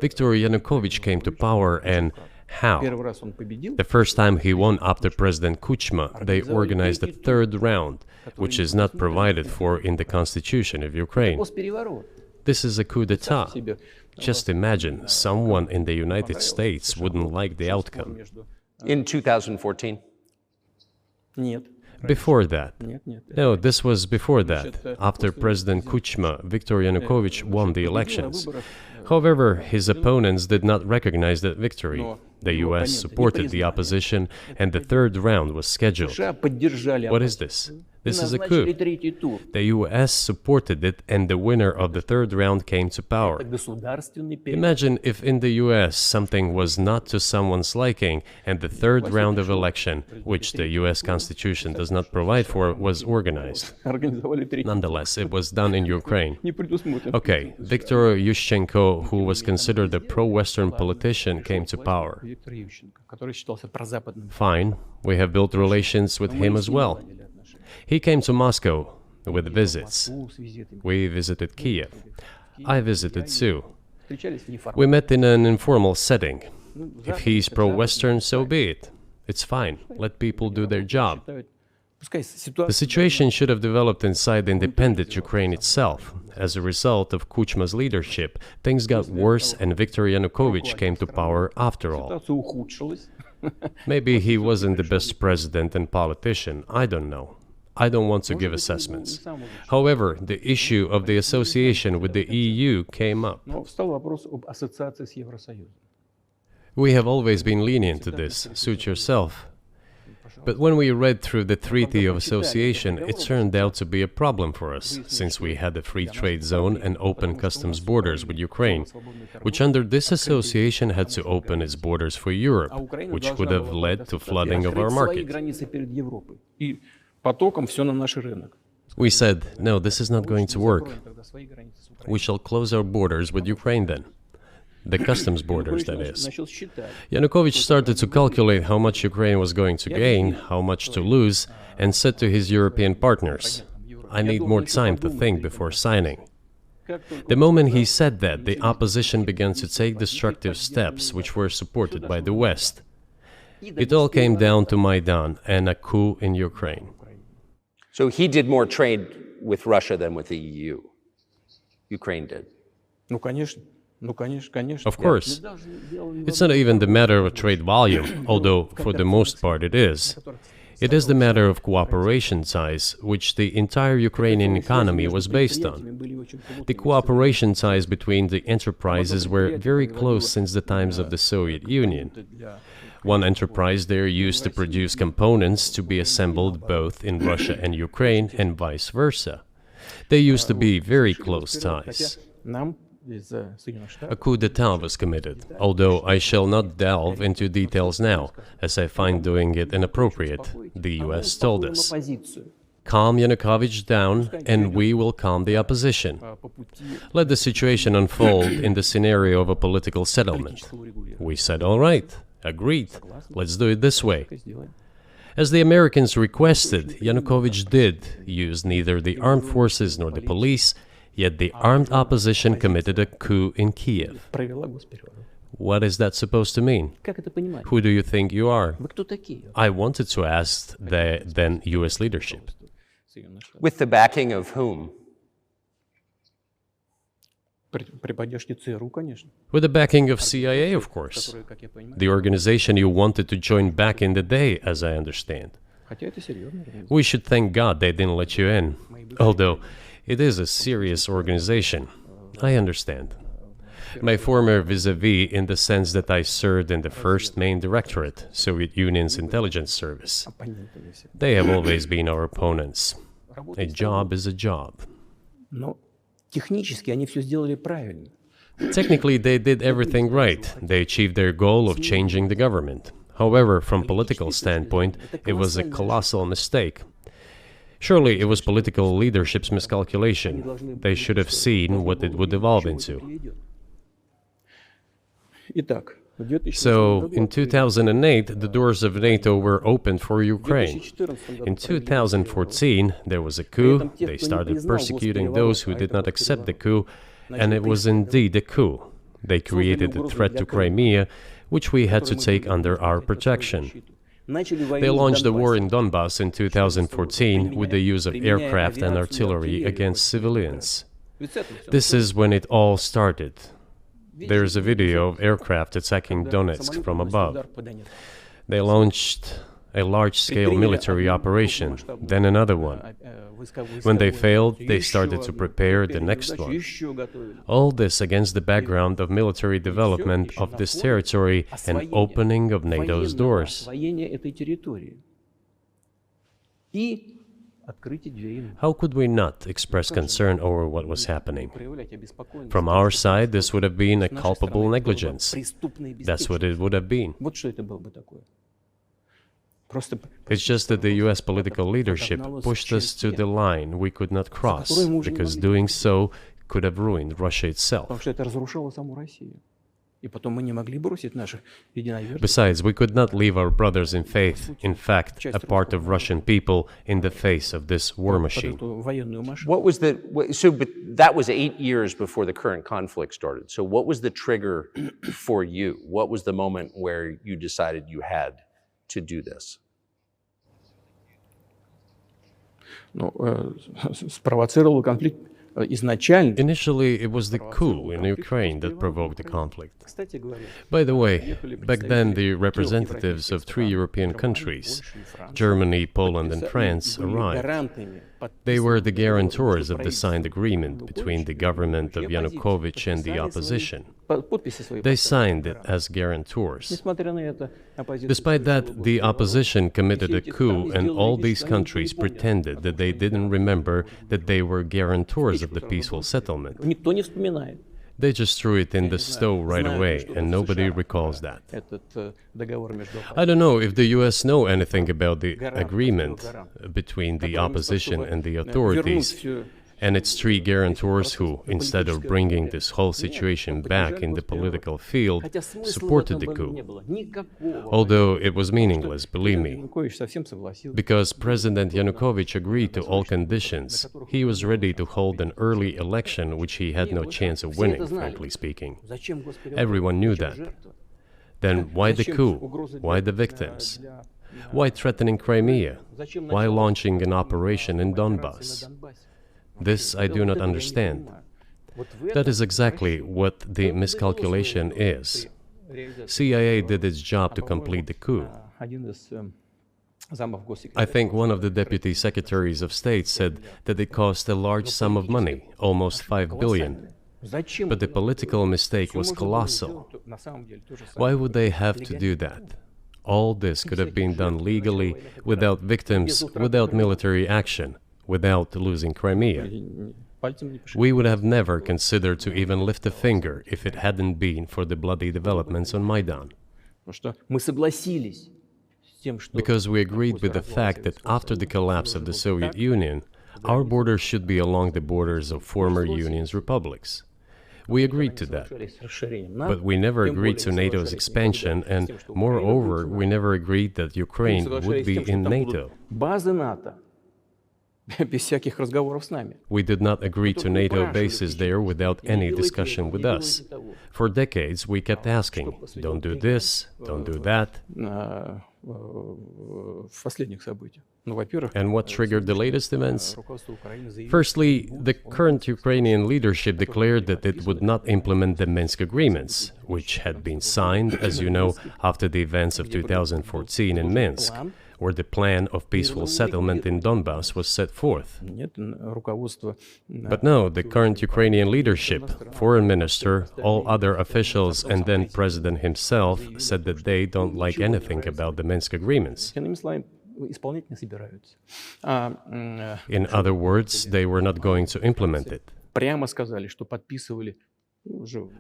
Viktor Yanukovych came to power, and how? The first time he won after President Kuchma, they organized a third round, which is not provided for in the constitution of Ukraine. This is a coup d'etat. Just imagine, someone in the United States wouldn't like the outcome. In 2014? Before that. No, this was before that. After President Kuchma, Viktor Yanukovych won the elections. However, his opponents did not recognize that victory. The US supported the opposition, and the third round was scheduled. What is this? This is a coup. The US supported it, and the winner of the third round came to power. Imagine if in the US something was not to someone's liking, and the third round of election, which the US Constitution does not provide for, was organized. Nonetheless, it was done in Ukraine. Okay, Viktor Yushchenko, who was considered a pro-Western politician, came to power. Fine, we have built relations with him as well. He came to Moscow with visits. We visited Kiev. I visited too. We met in an informal setting. If he's pro-Western, so be it. It's fine. Let people do their job. The situation should have developed inside the independent Ukraine itself. As a result of Kuchma's leadership, things got worse and Viktor Yanukovych came to power after all. Maybe he wasn't the best president and politician, I don't know. I don't want to give assessments. However, the issue of the association with the EU came up. We have always been lenient to this. Suit yourself. But when we read through the Treaty of Association, it turned out to be a problem for us, since we had a free trade zone and open customs borders with Ukraine, which under this association had to open its borders for Europe, which could have led to flooding of our market. We said, no, this is not going to work. We shall close our borders with Ukraine then. The customs borders, that is. Yanukovych started to calculate how much Ukraine was going to gain, how much to lose, and said to his European partners, I need more time to think before signing. The moment he said that, the opposition began to take destructive steps which were supported by the West. It all came down to Maidan and a coup in Ukraine. So he did more trade with Russia than with the EU. Ukraine did. Of course. It's not even the matter of trade volume, although for the most part it is. It is the matter of cooperation ties, which the entire Ukrainian economy was based on. The cooperation ties between the enterprises were very close since the times of the Soviet Union. One enterprise there used to produce components to be assembled both in Russia and Ukraine and vice versa. They used to be very close ties. A coup d'etat was committed, although I shall not delve into details now, as I find doing it inappropriate, the US told us. Calm Yanukovych down, and we will calm the opposition. Let the situation unfold in the scenario of a political settlement. We said, all right, agreed, let's do it this way. As the Americans requested, Yanukovych did use neither the armed forces nor the police, yet the armed opposition committed a coup in Kiev. What is that supposed to mean? Who do you think you are? I wanted to ask the then US leadership. With the backing of whom? With the backing of CIA, of course. The organization you wanted to join back in the day, as I understand. We should thank God they didn't let you in. Although, it is a serious organization. I understand. My former vis-a-vis in the sense that I served in the first main directorate, Soviet Union's intelligence service. They have always been our opponents. A job is a job. Technically, they did everything right. They achieved their goal of changing the government. However, from political standpoint, it was a colossal mistake. Surely it was political leadership's miscalculation. They should have seen what it would evolve into. So, in 2008, the doors of NATO were opened for Ukraine. In 2014, there was a coup. They started persecuting those who did not accept the coup, and it was indeed a coup. They created a threat to Crimea, which we had to take under our protection. They launched the war in Donbass in 2014 with the use of aircraft and artillery against civilians. This is when it all started. There is a video of aircraft attacking Donetsk from above. They launched a large-scale military operation, then another one. When they failed, they started to prepare the next one. All this against the background of military development of this territory and opening of NATO's doors. How could we not express concern over what was happening? From our side, this would have been a culpable negligence. That's what it would have been. It's just that the US political leadership pushed us to the line we could not cross, because doing so could have ruined Russia itself. Besides, we could not leave our brothers in faith, in fact, a part of Russian people, in the face of this war machine. But that was 8 years before the current conflict started. So what was the trigger for you? What was the moment where you decided you had to do this? Initially, it was the coup in Ukraine that provoked the conflict. By the way, back then the representatives of 3 European countries, Germany, Poland and France, arrived. They were the guarantors of the signed agreement between the government of Yanukovych and the opposition. They signed it as guarantors. Despite that, the opposition committed a coup, and all these countries pretended that they didn't remember that they were guarantors of the peaceful settlement. They just threw it in the stove right away, and nobody recalls that. I don't know if the US know anything about the agreement between the opposition and the authorities, and its three guarantors who, instead of bringing this whole situation back in the political field, supported the coup. Although it was meaningless, believe me, because President Yanukovych agreed to all conditions. He was ready to hold an early election, which he had no chance of winning, frankly speaking. Everyone knew that. Then why the coup? Why the victims? Why threatening Crimea? Why launching an operation in Donbass? This I do not understand. That is exactly what the miscalculation is. CIA did its job to complete the coup. I think one of the deputy secretaries of state said that it cost a large sum of money, almost 5 billion. But the political mistake was colossal. Why would they have to do that? All this could have been done legally, without victims, without military action, without losing Crimea. We would have never considered to even lift a finger if it hadn't been for the bloody developments on Maidan. Because we agreed with the fact that after the collapse of the Soviet Union, our borders should be along the borders of former Union's republics. We agreed to that. But we never agreed to NATO's expansion, and moreover, we never agreed that Ukraine would be in NATO. We did not agree to NATO bases there without any discussion with us. For decades, we kept asking, don't do this, don't do that. And what triggered the latest events? Firstly, the current Ukrainian leadership declared that it would not implement the Minsk agreements, which had been signed, as you know, after the events of 2014 in Minsk, where the plan of peaceful settlement in Donbass was set forth. But no, the current Ukrainian leadership, foreign minister, all other officials, and then president himself said that they don't like anything about the Minsk agreements. In other words, they were not going to implement it.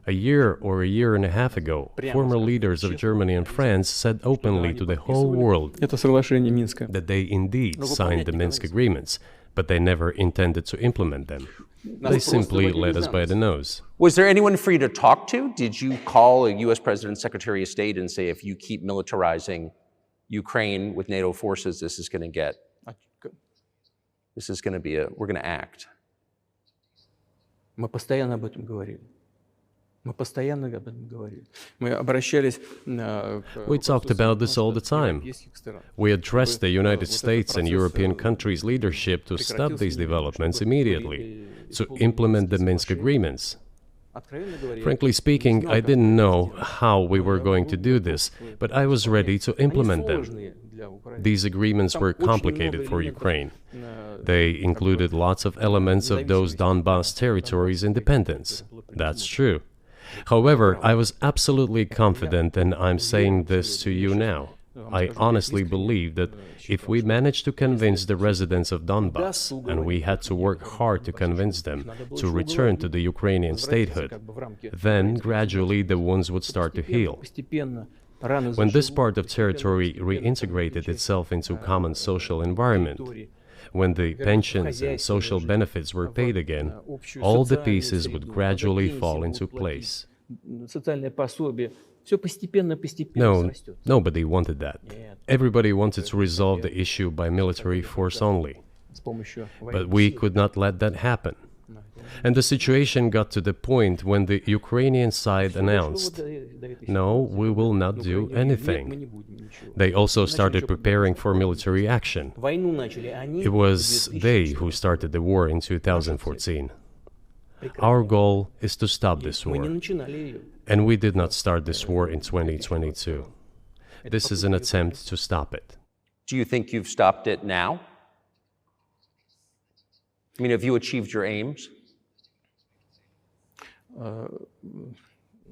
A year or a year and a half ago, former leaders of Germany and France said openly to the whole world that they indeed signed the Minsk agreements, but they never intended to implement them. They simply led us by the nose. Was there anyone for you to talk to? Did you call a U.S. President's Secretary of State and say, if you keep militarizing Ukraine with NATO forces, this is going to be we're going to act? We talked about this all the time. We addressed the United States and European countries' leadership to stop these developments immediately, to implement the Minsk agreements. Frankly speaking, I didn't know how we were going to do this, but I was ready to implement them. These agreements were complicated for Ukraine. They included lots of elements of those Donbass territories' independence. That's true. However, I was absolutely confident, and I'm saying this to you now. I honestly believe that if we managed to convince the residents of Donbass, and we had to work hard to convince them to return to the Ukrainian statehood, then gradually the wounds would start to heal. When this part of territory reintegrated itself into a common social environment, when the pensions and social benefits were paid again, all the pieces would gradually fall into place. No, nobody wanted that. Everybody wanted to resolve the issue by military force only. But we could not let that happen. And the situation got to the point when the Ukrainian side announced, no, we will not do anything. They also started preparing for military action. It was they who started the war in 2014. Our goal is to stop this war. And we did not start this war in 2022. This is an attempt to stop it. Do you think you've stopped it now? I mean, have you achieved your aims?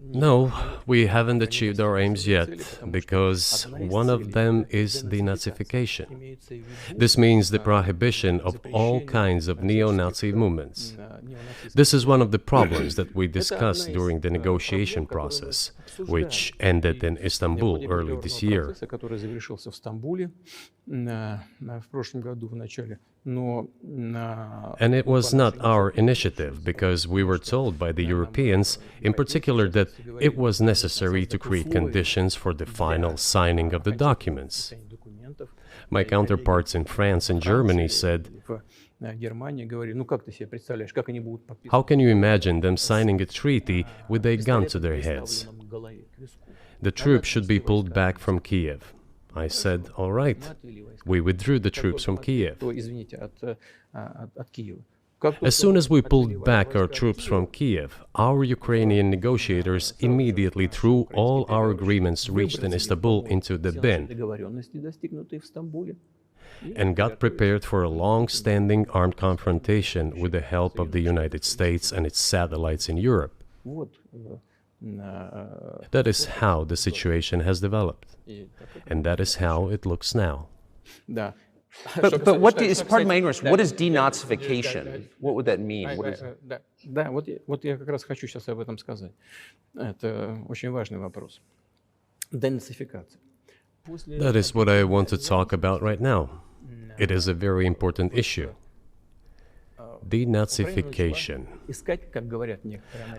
No, we haven't achieved our aims yet, because one of them is denazification. This means the prohibition of all kinds of neo-Nazi movements. This is one of the problems that we discussed during the negotiation process, which ended in Istanbul early this year. And it was not our initiative, because we were told by the Europeans, in particular, that it was necessary to create conditions for the final signing of the documents. My counterparts in France and Germany said, "How can you imagine them signing a treaty with a gun to their heads? The troops should be pulled back from Kiev." I said, "All right." We withdrew the troops from Kiev. As soon as we pulled back our troops from Kiev, our Ukrainian negotiators immediately threw all our agreements reached in Istanbul into the bin and got prepared for a long-standing armed confrontation with the help of the United States and its satellites in Europe. That is how the situation has developed, and that is how it looks now. But what is, pardon my ignorance, what is denazification? What would that mean? What is... Да, вот я как раз хочу сейчас об этом сказать. Это очень важный вопрос. Денацификация. That is what I want to talk about right now. It is a very important issue. Denazification.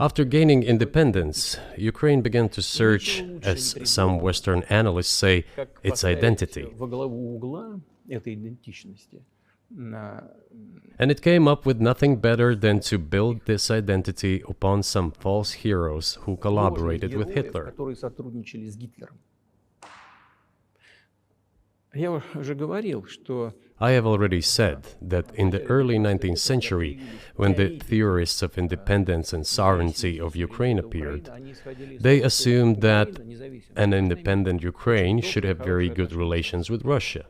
After gaining independence, Ukraine began to search, as some Western analysts say, its identity. And it came up with nothing better than to build this identity upon some false heroes who collaborated with Hitler. I have already said that in the early 19th century, when the theorists of independence and sovereignty of Ukraine appeared, they assumed that an independent Ukraine should have very good relations with Russia.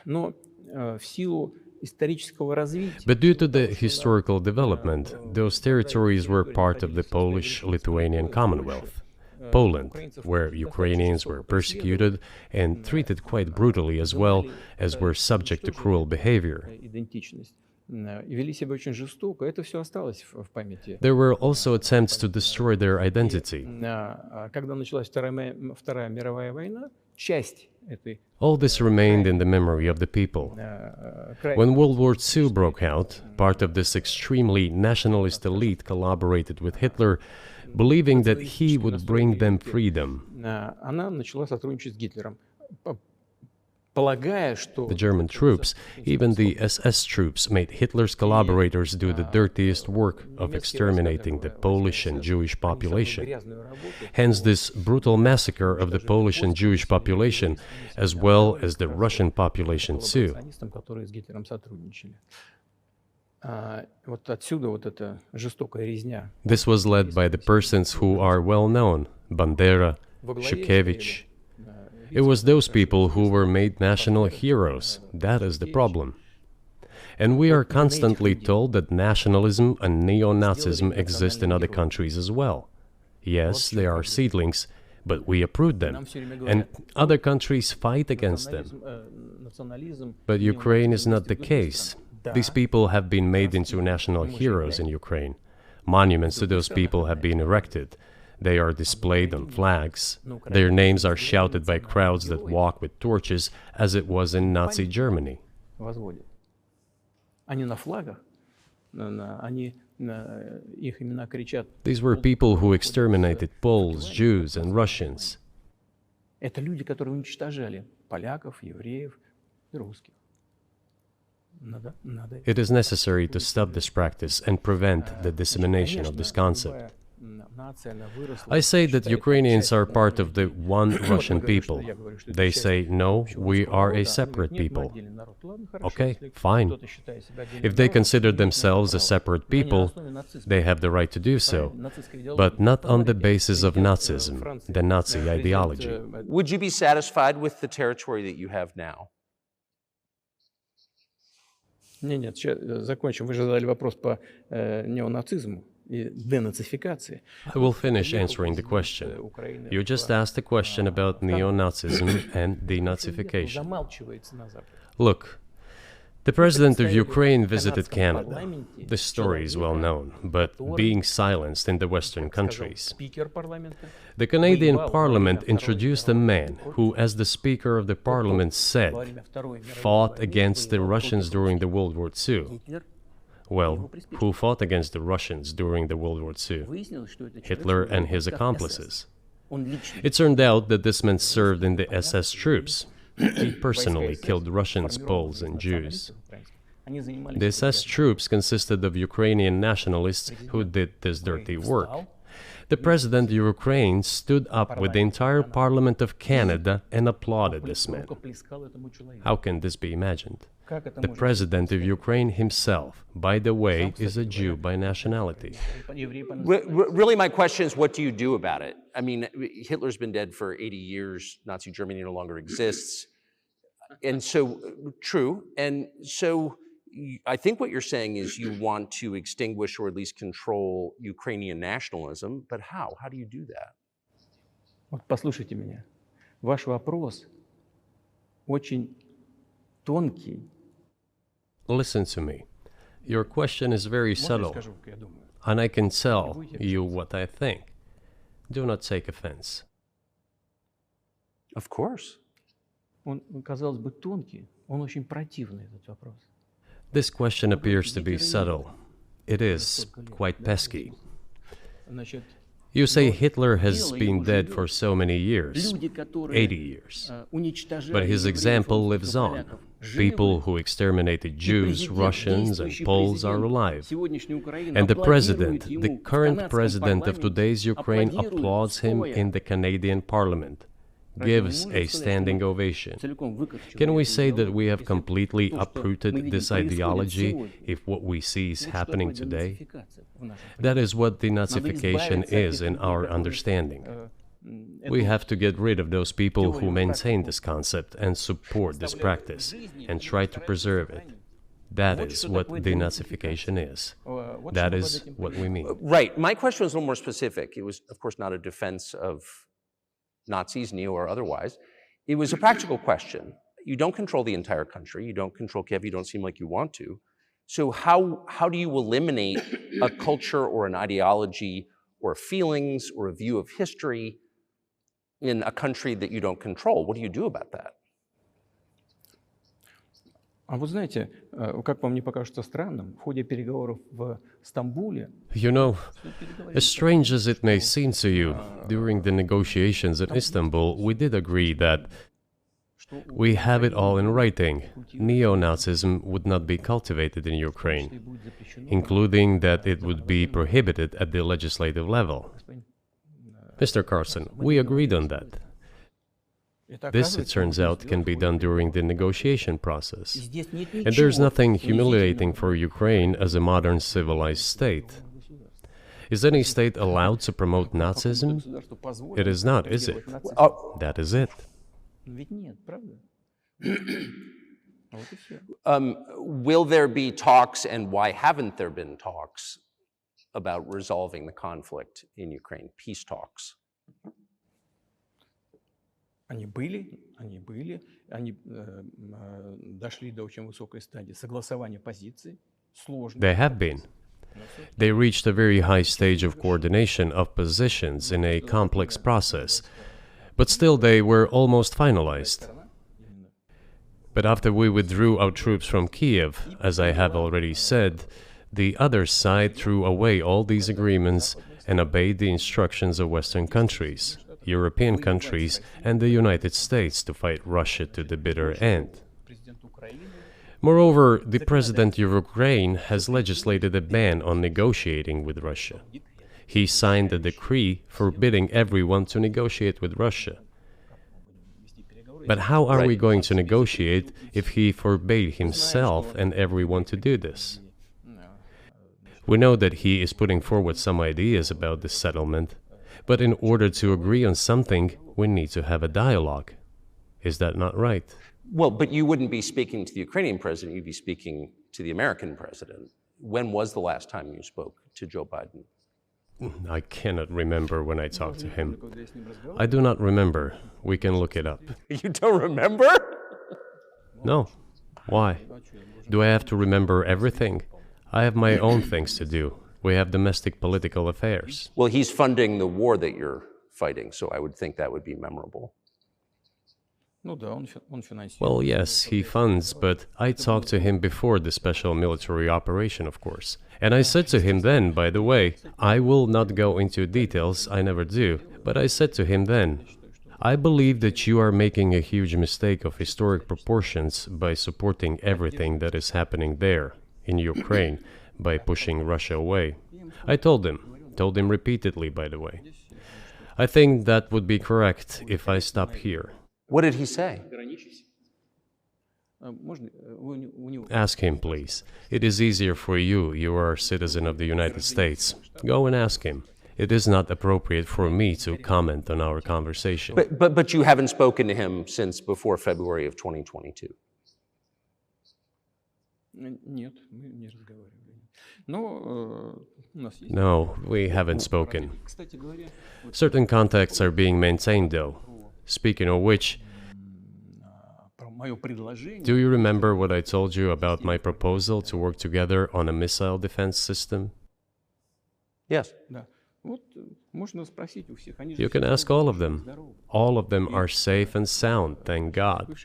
But due to the historical development, those territories were part of the Polish-Lithuanian Commonwealth. Poland, where Ukrainians were persecuted and treated quite brutally, as well as were subject to cruel behavior. There were also attempts to destroy their identity. All this remained in the memory of the people. When World War II broke out, part of this extremely nationalist elite collaborated with Hitler, believing that he would bring them freedom. The German troops, even the SS troops, made Hitler's collaborators do the dirtiest work of exterminating the Polish and Jewish population. Hence this brutal massacre of the Polish and Jewish population, as well as the Russian population too. This was led by the persons who are well known, Bandera, Gershkovich. It was those people who were made national heroes. That is the problem. And we are constantly told that nationalism and neo-Nazism exist in other countries as well. Yes, they are seedlings, but we uproot them, and other countries fight against them. But Ukraine is not the case. These people have been made into national heroes in Ukraine. Monuments to those people have been erected. They are displayed on flags. Their names are shouted by crowds that walk with torches, as it was in Nazi Germany. These were people who exterminated Poles, Jews, and Russians. It is necessary to stop this practice and prevent the dissemination of this concept. I say that Ukrainians are part of the one Russian people. They say, no, we are a separate people. Okay, fine. If they consider themselves a separate people, they have the right to do so, but not on the basis of Nazism, the Nazi ideology. Would you be satisfied with the territory that you have now? Нет, закончим. Вы же задали вопрос по неонацизму. и денацификации. I will finish answering the question. You just asked a question about neo-Nazism and denazification. Замалчивается на Западе. Look, the president of Ukraine visited Canada. The story is well known, but being silenced in the Western countries. Спикер парламента. The Canadian Parliament introduced a man who, as the Speaker of the Parliament said, fought against the Russians during the World War II. Well, who fought against the Russians during the World War II? Hitler and his accomplices. It turned out that this man served in the SS troops. He personally killed Russians, Poles, and Jews. The SS troops consisted of Ukrainian nationalists who did this dirty work. The president of Ukraine stood up with the entire Parliament of Canada and applauded this man. How can this be imagined? The president of Ukraine himself, by the way, is a Jew by nationality. Really, my question is, what do you do about it? I mean, Hitler's been dead for 80 years. Nazi Germany no longer exists. And so, true. And so, I think what you're saying is you want to extinguish or at least control Ukrainian nationalism. But how? How do you do that? Вот послушайте меня. Ваш вопрос очень тонкий. Listen to me. Your question is very subtle, and I can tell you what I think. Do not take offense. Of course. Он, казалось бы, тонкий, он очень противный, этот вопрос. This question appears to be subtle. It is quite pesky. Значит, You say Hitler has been dead for so many years, 80 years. But his example lives on. People who exterminated Jews, Russians, and Poles are alive. And the president, the current president of today's Ukraine, applauds him in the Canadian Parliament, gives a standing ovation. Can we say that we have completely uprooted this ideology if what we see is happening today? That is what denazification is in our understanding. We have to get rid of those people who maintain this concept and support this practice and try to preserve it. That is what denazification is. That is what we mean. Right. My question was a little more specific. It was, of course, not a defense of Nazis, neo or otherwise. It was a practical question. You don't control the entire country. You don't control Kiev. You don't seem like you want to. So how do you eliminate a culture or an ideology or feelings or a view of history in a country that you don't control? What do you do about that? А вы знаете, как вам не покажется странным, в ходе переговоров в Стамбуле... You know, as strange as it may seem to you, during the negotiations in Istanbul, we did agree that we have it all in writing. Neo-Nazism would not be cultivated in Ukraine, including that it would be prohibited at the legislative level. Mr. Carlson, we agreed on that. This, it turns out, can be done during the negotiation process. And there's nothing humiliating for Ukraine as a modern civilized state. Is any state allowed to promote Nazism? It is not, is it? That is it. Will there be talks, and why haven't there been talks about resolving the conflict in Ukraine, peace talks? Они были, они дошли до очень высокой стадии согласования позиций, сложно. They have been. They reached a very high stage of coordination of positions in a complex process, but still they were almost finalized. But after we withdrew our troops from Kiev, as I have already said, the other side threw away all these agreements and obeyed the instructions of Western countries, European countries, and the United States to fight Russia to the bitter end. Moreover, the president of Ukraine has legislated a ban on negotiating with Russia. He signed a decree forbidding everyone to negotiate with Russia. But how are we going to negotiate if he forbade himself and everyone to do this? We know that he is putting forward some ideas about this settlement, but in order to agree on something, we need to have a dialogue. Is that not right? Well, but you wouldn't be speaking to the Ukrainian president, you'd be speaking to the American president. When was the last time you spoke to Joe Biden? I cannot remember when I talked to him. I do not remember. We can look it up. You don't remember? No. Why? Do I have to remember everything? I have my own things to do. We have domestic political affairs. Well, he's funding the war that you're fighting, so I would think that would be memorable. Well, yes, he funds, but I talked to him before the special military operation, of course. And I said to him then, by the way, I will not go into details, I never do, but I said to him then, I believe that you are making a huge mistake of historic proportions by supporting everything that is happening there, in Ukraine, by pushing Russia away. I told him repeatedly, by the way. I think that would be correct if I stop here. What did he say? Ask him, please. It is easier for you. You are a citizen of the United States. Go and ask him. It is not appropriate for me to comment on our conversation. But you haven't spoken to him since before February of 2022? No, we haven't spoken. Certain contacts are being maintained, though. Speaking of which, do you remember what I told you about my proposal to work together on a missile defense system? Yes. You can ask all of them. All of them are safe and sound, thank God.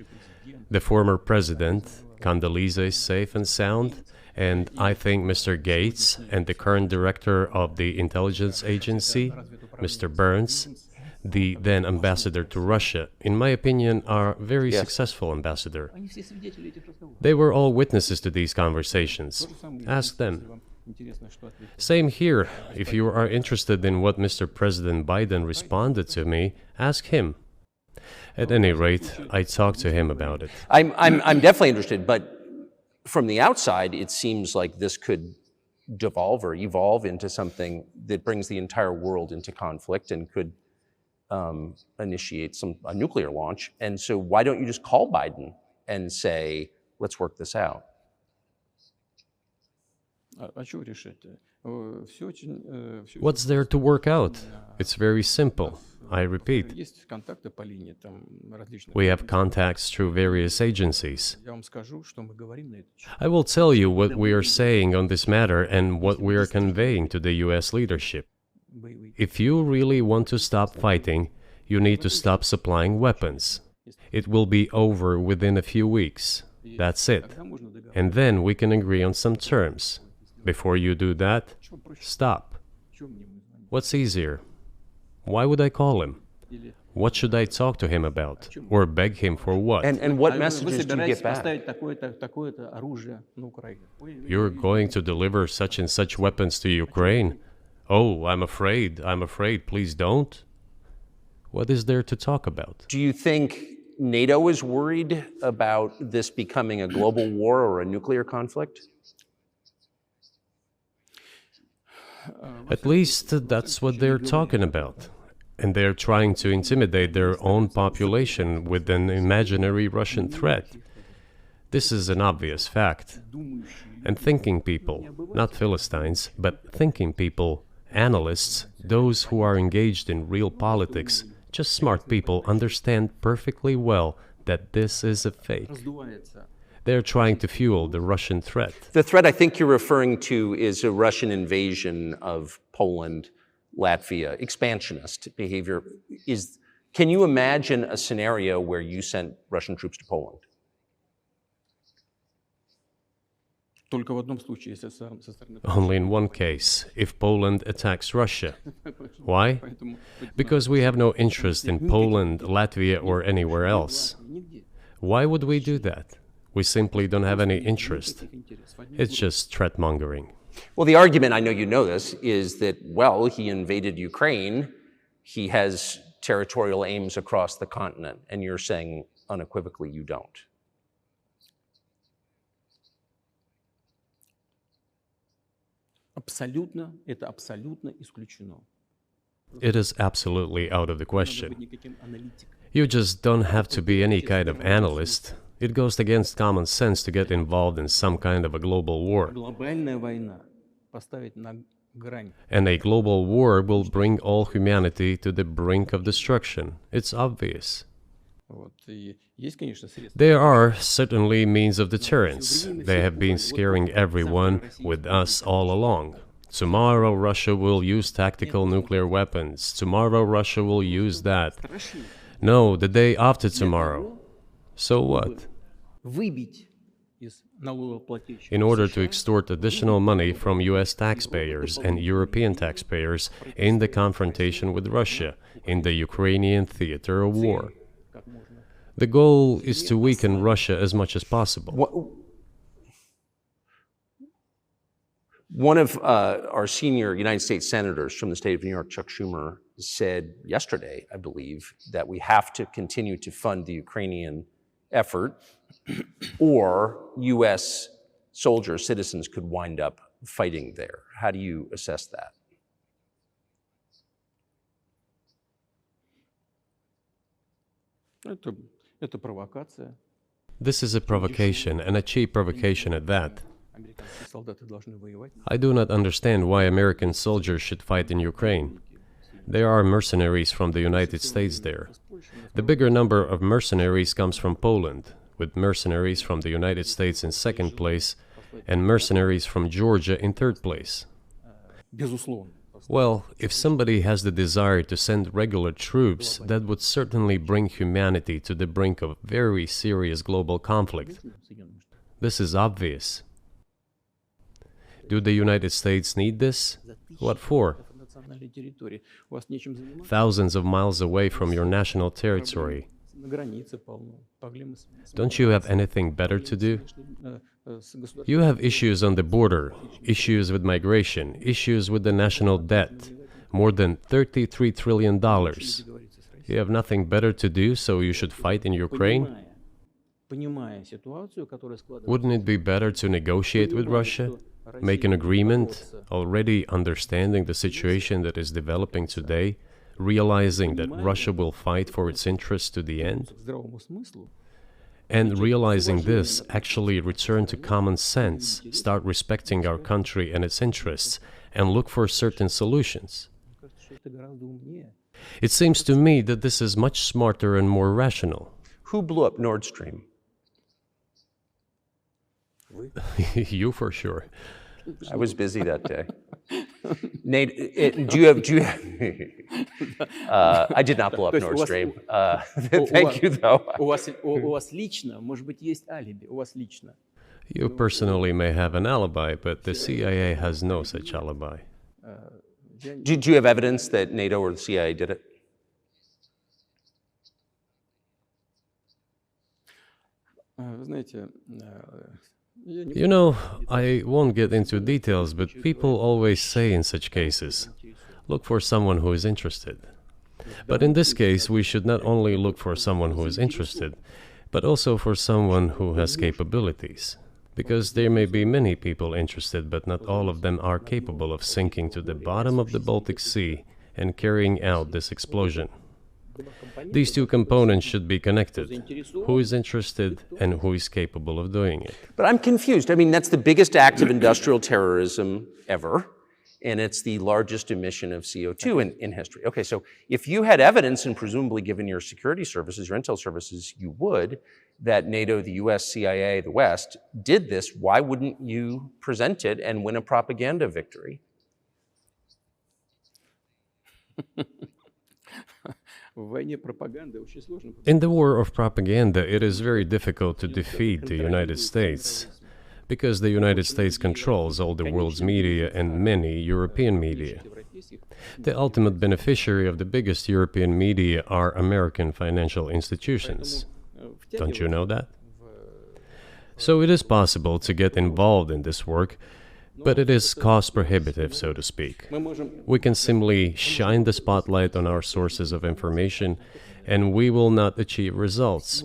The former president, Condoleezza, is safe and sound, and I think Mr. Gates and the current director of the intelligence agency, Mr. Burns, the then ambassador to Russia, in my opinion, are very successful ambassador. They were all witnesses to these conversations. Ask them. Same here. If you are interested in what Mr. President Biden responded to me, ask him. At any rate, I talked to him about it. I'm definitely interested, but from the outside, it seems like this could devolve or evolve into something that brings the entire world into conflict and could initiate a nuclear launch. And so why don't you just call Biden and say, let's work this out? What's there to work out? It's very simple. I repeat, we have contacts through various agencies. I will tell you what we are saying on this matter and what we are conveying to the US leadership. If you really want to stop fighting, you need to stop supplying weapons. It will be over within a few weeks. That's it. And then we can agree on some terms. Before you do that, stop. What's easier? Why would I call him? What should I talk to him about? Or beg him for what? And what messages do you get back? You're going to deliver such and such weapons to Ukraine? Oh, I'm afraid, please don't. What is there to talk about? Do you think NATO is worried about this becoming a global war or a nuclear conflict? At least that's what they're talking about. And they're trying to intimidate their own population with an imaginary Russian threat. This is an obvious fact. And thinking people, not Philistines, but thinking people, analysts, those who are engaged in real politics, just smart people, understand perfectly well that this is a fake. They're trying to fuel the Russian threat. The threat I think you're referring to is a Russian invasion of Poland, Latvia, expansionist behavior. Can you imagine a scenario where you sent Russian troops to Poland? Only in one case, if Poland attacks Russia. Why? Because we have no interest in Poland, Latvia, or anywhere else. Why would we do that? We simply don't have any interest. It's just threat-mongering. Well, the argument, I know you know this, is that, well, he invaded Ukraine, he has territorial aims across the continent, and you're saying unequivocally you don't. It is absolutely out of the question. You just don't have to be any kind of analyst. It goes against common sense to get involved in some kind of a global war. And a global war will bring all humanity to the brink of destruction. It's obvious. There are certainly means of deterrence. They have been scaring everyone with us all along. Tomorrow Russia will use tactical nuclear weapons. Tomorrow Russia will use that. No, the day after tomorrow. So what? In order to extort additional money from US taxpayers and European taxpayers in the confrontation with Russia in the Ukrainian theater of war. The goal is to weaken Russia as much as possible. One of our senior United States senators from the state of New York, Chuck Schumer, said yesterday, I believe, that we have to continue to fund the Ukrainian effort or US soldiers, citizens could wind up fighting there. How do you assess that? This is a provocation, and a cheap provocation at that. I do not understand why American soldiers should fight in Ukraine. There are mercenaries from the United States there. The bigger number of mercenaries comes from Poland, with mercenaries from the United States in second place and mercenaries from Georgia in third place. Well, if somebody has the desire to send regular troops, that would certainly bring humanity to the brink of very serious global conflict. This is obvious. Do the United States need this? What for? Thousands of miles away from your national territory. Don't you have anything better to do? You have issues on the border, issues with migration, issues with the national debt, more than $33 trillion. You have nothing better to do, so you should fight in Ukraine? Wouldn't it be better to negotiate with Russia? Make an agreement, already understanding the situation that is developing today, realizing that Russia will fight for its interests to the end? And realizing this, actually return to common sense, start respecting our country and its interests, and look for certain solutions. It seems to me that this is much smarter and more rational. Who blew up Nord Stream? You for sure. I was busy that day. Nate, do you have I did not blow up Nord Stream. Thank you, though. You personally may have an alibi, but the CIA has no such alibi. Do you have evidence that NATO or the CIA did it? You know, I won't get into details, but people always say in such cases, look for someone who is interested. But in this case, we should not only look for someone who is interested, but also for someone who has capabilities. Because there may be many people interested, but not all of them are capable of sinking to the bottom of the Baltic Sea and carrying out this explosion. These two components should be connected. Who is interested and who is capable of doing it? But I'm confused. I mean, that's the biggest act of industrial terrorism ever, and it's the largest emission of CO2 in history. Okay, so if you had evidence, and presumably given your security services, your intel services, you would, that NATO, the US, CIA, the West, did this, why wouldn't you present it and win a propaganda victory? In the war of propaganda, it is very difficult to defeat the United States, because the United States controls all the world's media and many European media. The ultimate beneficiary of the biggest European media are American financial institutions. Don't you know that? So it is possible to get involved in this work, but it is cost prohibitive, so to speak. We can simply shine the spotlight on our sources of information, and we will not achieve results.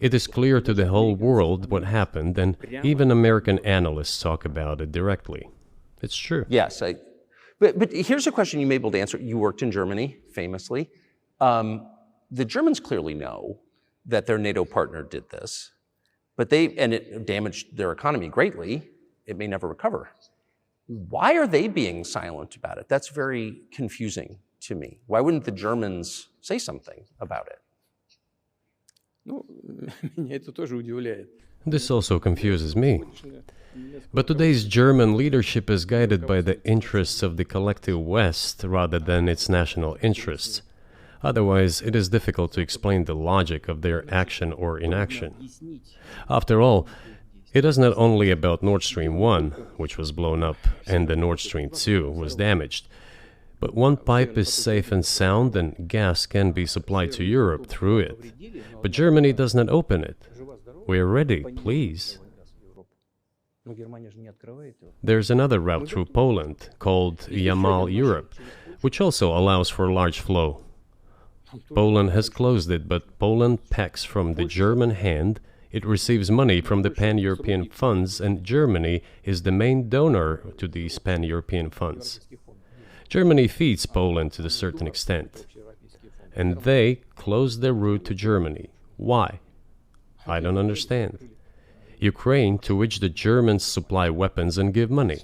It is clear to the whole world what happened, and even American analysts talk about it directly. It's true. Yes, but here's a question you may be able to answer. You worked in Germany, famously. The Germans clearly know that their NATO partner did this, and it damaged their economy greatly. It may never recover. Why are they being silent about it? That's very confusing to me. Why wouldn't the Germans say something about it? Ну, меня это тоже удивляет. This also confuses me. But today's German leadership is guided by the interests of the collective West rather than its national interests. Otherwise, it is difficult to explain the logic of their action or inaction. After all, it is not only about Nord Stream 1, which was blown up, and the Nord Stream 2 was damaged. But one pipe is safe and sound, and gas can be supplied to Europe through it. But Germany does not open it. We are ready, please. There's another route through Poland, called Yamal Europe, which also allows for large flow. Poland has closed it, but Poland packs from the German hand. It receives money from the pan-European funds, and Germany is the main donor to these pan-European funds. Germany feeds Poland to a certain extent, and they close their route to Germany. Why? I don't understand. Ukraine, to which the Germans supply weapons and give money.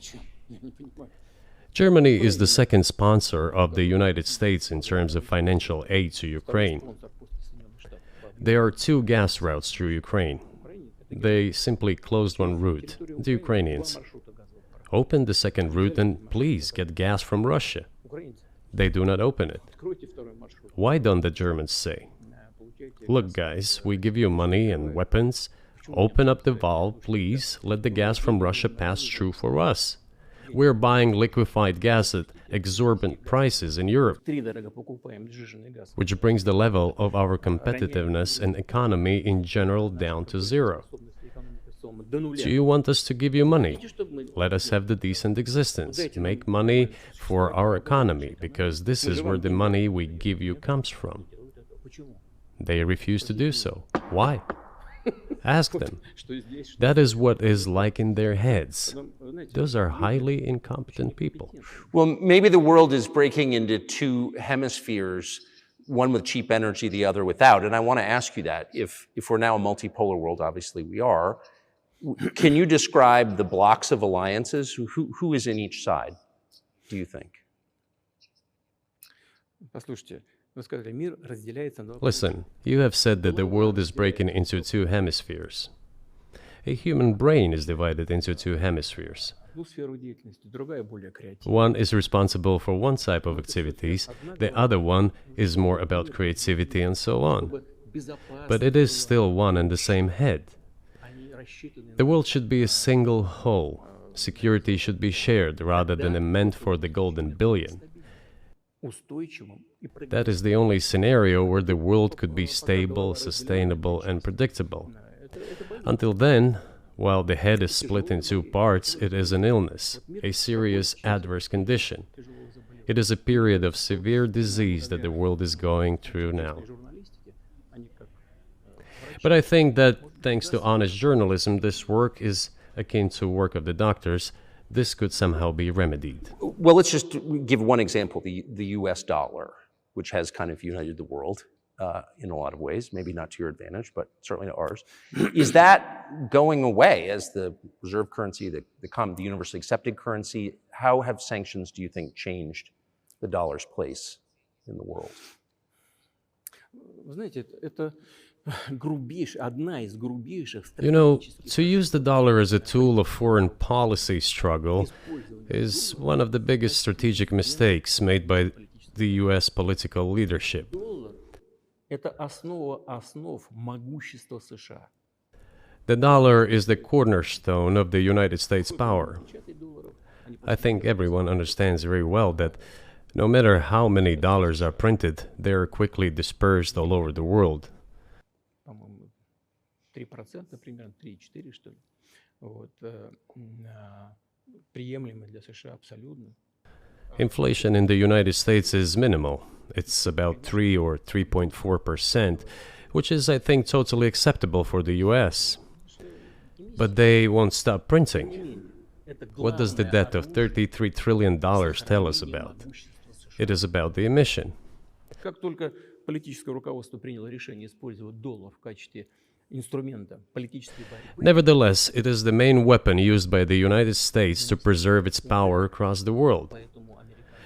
Germany is the second sponsor of the United States in terms of financial aid to Ukraine. There are two gas routes through Ukraine. They simply closed one route, the Ukrainians. Open the second route and please get gas from Russia. They do not open it. Why don't the Germans say, look guys, we give you money and weapons, open up the valve, please, let the gas from Russia pass through for us. We're buying liquefied gas at exorbitant prices in Europe, which brings the level of our competitiveness and economy in general down to zero. Do you want us to give you money? Let us have the decent existence. Make money for our economy, because this is where the money we give you comes from. They refuse to do so. Why? Ask them. That is what is like in their heads. Those are highly incompetent people. Well, maybe the world is breaking into two hemispheres, one with cheap energy, the other without. And I want to ask you that. If we're now a multipolar world, obviously we are, can you describe the blocks of alliances? Who is in each side, do you think? Listen, you have said that the world is breaking into two hemispheres. A human brain is divided into two hemispheres. One is responsible for one type of activities, the other one is more about creativity and so on. But it is still one and the same head. The world should be a single whole. Security should be shared rather than meant for the golden billion. That is the only scenario where the world could be stable, sustainable, and predictable. Until then, while the head is split in two parts, it is an illness, a serious adverse condition. It is a period of severe disease that the world is going through now. But I think that, thanks to honest journalism, this work is akin to work of the doctors. This could somehow be remedied. Well, let's just give one example, the US dollar, which has kind of united the world in a lot of ways, maybe not to your advantage, but certainly to ours. Is that going away as the reserve currency, the universally accepted currency? How have sanctions, do you think, changed the dollar's place in the world? You know, to use the dollar as a tool of foreign policy struggle is one of the biggest strategic mistakes made by the US political leadership. The dollar is the cornerstone of the United States power. I think everyone understands very well that no matter how many dollars are printed, they are quickly dispersed all over the world. Inflation in the United States is minimal. It's about 3 or 3.4%, which is, I think, totally acceptable for the US. But they won't stop printing. What does the debt of $33 trillion tell us about? It is about the emission. Nevertheless, it is the main weapon used by the United States to preserve its power across the world.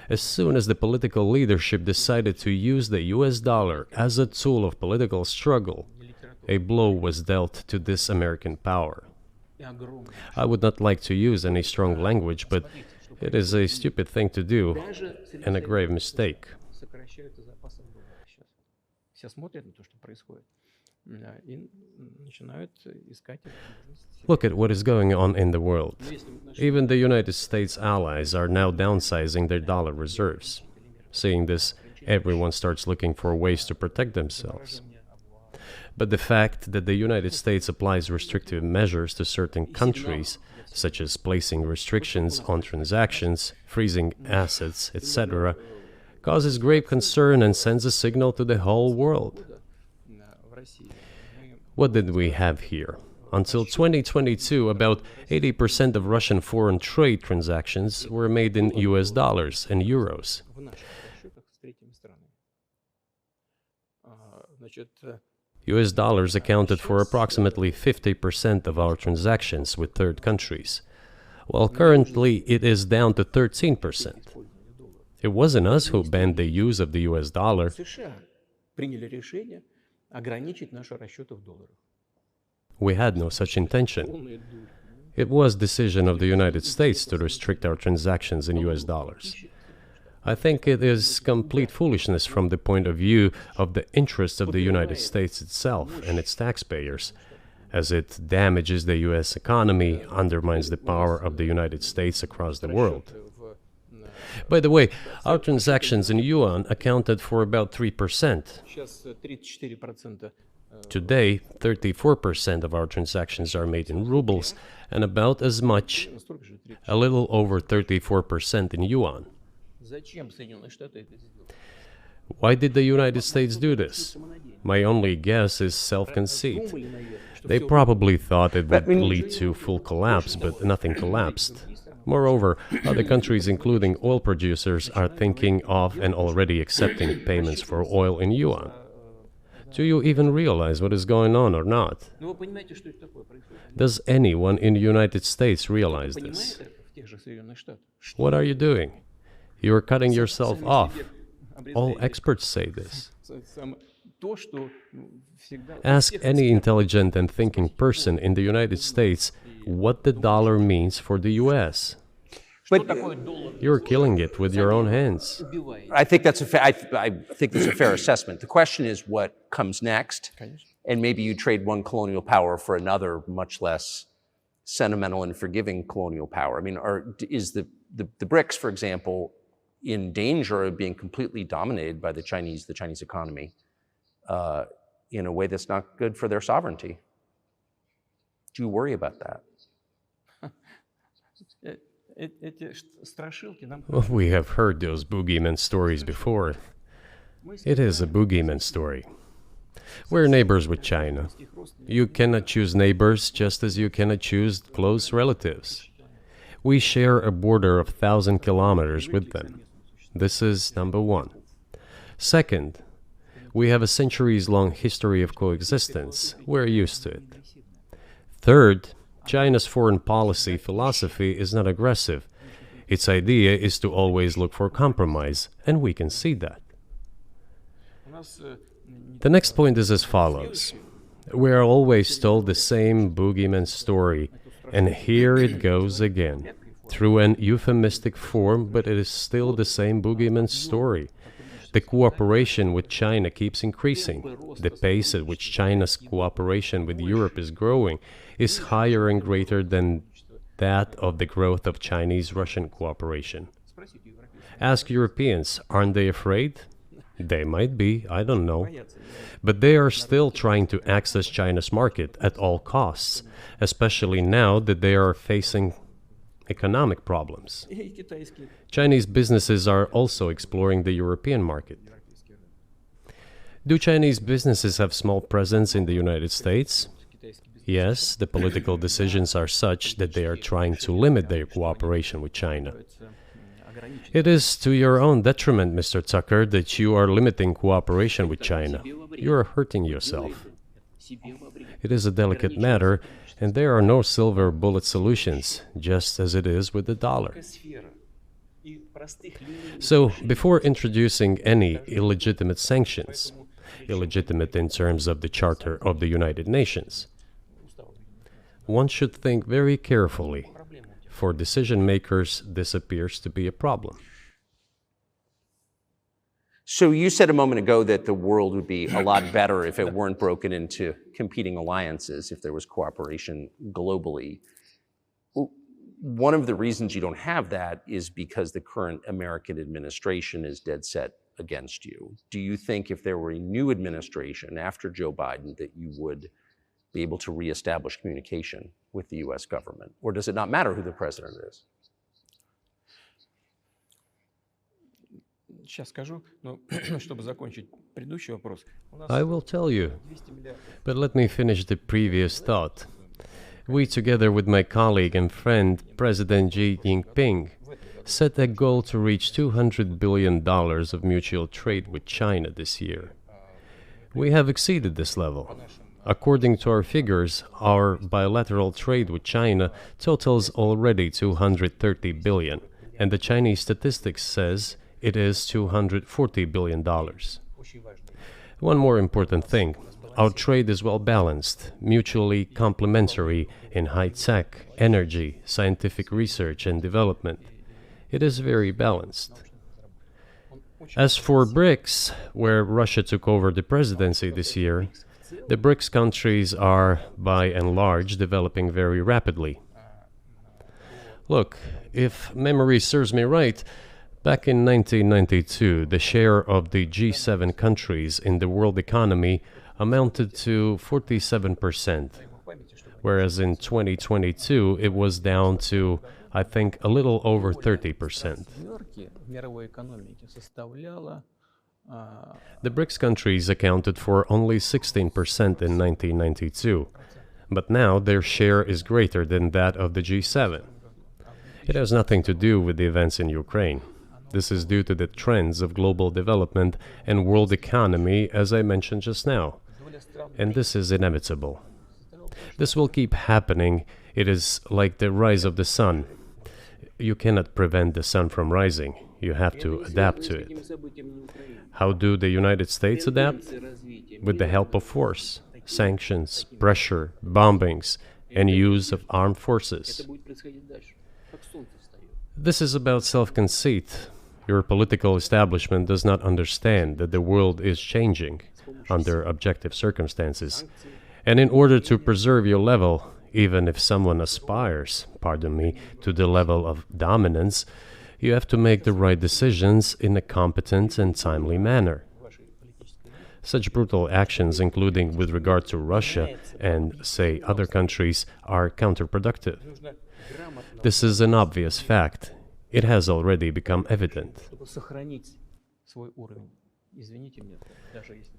As soon as the political leadership decided to use the US dollar as a tool of political struggle, a blow was dealt to this American power. I would not like to use any strong language, but it is a stupid thing to do and a grave mistake. Look at what is going on in the world. Even the United States allies are now downsizing their dollar reserves. Seeing this, everyone starts looking for ways to protect themselves. But the fact that the United States applies restrictive measures to certain countries, such as placing restrictions on transactions, freezing assets, etc., causes grave concern and sends a signal to the whole world. What did we have here? Until 2022, about 80% of Russian foreign trade transactions were made in US dollars and euros. US dollars accounted for approximately 50% of our transactions with third countries, while currently it is down to 13%. It wasn't us who banned the use of the US dollar. We had no such intention. It was decision of the United States to restrict our transactions in US dollars. I think it is complete foolishness from the point of view of the interests of the United States itself and its taxpayers, as it damages the US economy, undermines the power of the United States across the world. By the way, our transactions in yuan accounted for about 3%. Today, 34% of our transactions are made in rubles, and about as much, a little over 34% in yuan. Why did the United States do this? My only guess is self-conceit. They probably thought it would lead to full collapse, but nothing collapsed. Moreover, other countries, including oil producers, are thinking of and already accepting payments for oil in yuan. Do you even realize what is going on or not? Does anyone in the United States realize this? What are you doing? You are cutting yourself off. All experts say this. Ask any intelligent and thinking person in the United States what the dollar means for the US. But You're killing it with your own hands. I think that's a fair assessment. The question is what comes next, and maybe you trade one colonial power for another, much less sentimental and forgiving colonial power. I mean, is the BRICS, for example, in danger of being completely dominated by the Chinese economy in a way that's not good for their sovereignty? Do you worry about that? Well, we have heard those boogeyman stories before. It is a boogeyman story. We're neighbors with China. You cannot choose neighbors just as you cannot choose close relatives. We share a border of 1,000 kilometers with them. This is number one. Second, we have a centuries-long history of coexistence. We're used to it. Third, China's foreign policy philosophy is not aggressive. Its idea is to always look for compromise, and we can see that. The next point is as follows. We are always told the same boogeyman story, and here it goes again, through an euphemistic form, but it is still the same boogeyman story. The cooperation with China keeps increasing. The pace at which China's cooperation with Europe is growing is higher and greater than that of the growth of Chinese-Russian cooperation. Ask Europeans, aren't they afraid? They might be, I don't know. But they are still trying to access China's market at all costs, especially now that they are facing economic problems. Chinese businesses are also exploring the European market. Do Chinese businesses have small presence in the United States? Yes, the political decisions are such that they are trying to limit their cooperation with China. It is to your own detriment, Mr. Tucker, that you are limiting cooperation with China. You are hurting yourself. It is a delicate matter, and there are no silver bullet solutions, just as it is with the dollar. So, before introducing any illegitimate sanctions, illegitimate in terms of the Charter of the United Nations, one should think very carefully. For decision makers, this appears to be a problem. So you said a moment ago that the world would be a lot better if it weren't broken into competing alliances, if there was cooperation globally. One of the reasons you don't have that is because the current American administration is dead set against you. Do you think if there were a new administration after Joe Biden that you would be able to reestablish communication with the US government? Or does it not matter who the president is? I will tell you, but let me finish the previous thought. We, together with my colleague and friend, President Xi Jinping, set a goal to reach $200 billion of mutual trade with China this year. We have exceeded this level. According to our figures, our bilateral trade with China totals already $230 billion, and the Chinese statistics says it is $240 billion. One more important thing. Our trade is well balanced, mutually complementary in high-tech, energy, scientific research and development. It is very balanced. As for BRICS, where Russia took over the presidency this year, the BRICS countries are, by and large, developing very rapidly. Look, if memory serves me right, back in 1992, the share of the G7 countries in the world economy amounted to 47%, whereas in 2022 it was down to, I think, a little over 30%. The BRICS countries accounted for only 16% in 1992, but now their share is greater than that of the G7. It has nothing to do with the events in Ukraine. This is due to the trends of global development and world economy, as I mentioned just now. And this is inevitable. This will keep happening. It is like the rise of the sun. You cannot prevent the sun from rising. You have to adapt to it. How do the United States adapt? With the help of force, sanctions, pressure, bombings, and use of armed forces. This is about self-conceit. Your political establishment does not understand that the world is changing under objective circumstances. And in order to preserve your level, even if someone aspires, pardon me, to the level of dominance, you have to make the right decisions in a competent and timely manner. Such brutal actions, including with regard to Russia and, say, other countries, are counterproductive. This is an obvious fact. It has already become evident.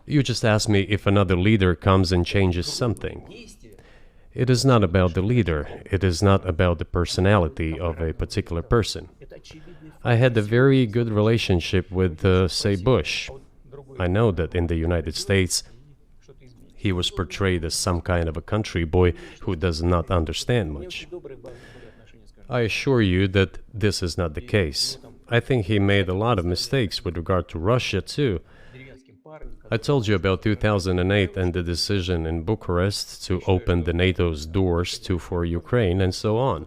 You just asked me if another leader comes and changes something. It is not about the leader. It is not about the personality of a particular person. I had a very good relationship with, say, Bush. I know that in the United States, he was portrayed as some kind of a country boy who does not understand much. I assure you that this is not the case. I think he made a lot of mistakes with regard to Russia, too. I told you about 2008 and the decision in Bucharest to open the NATO's doors for Ukraine and so on.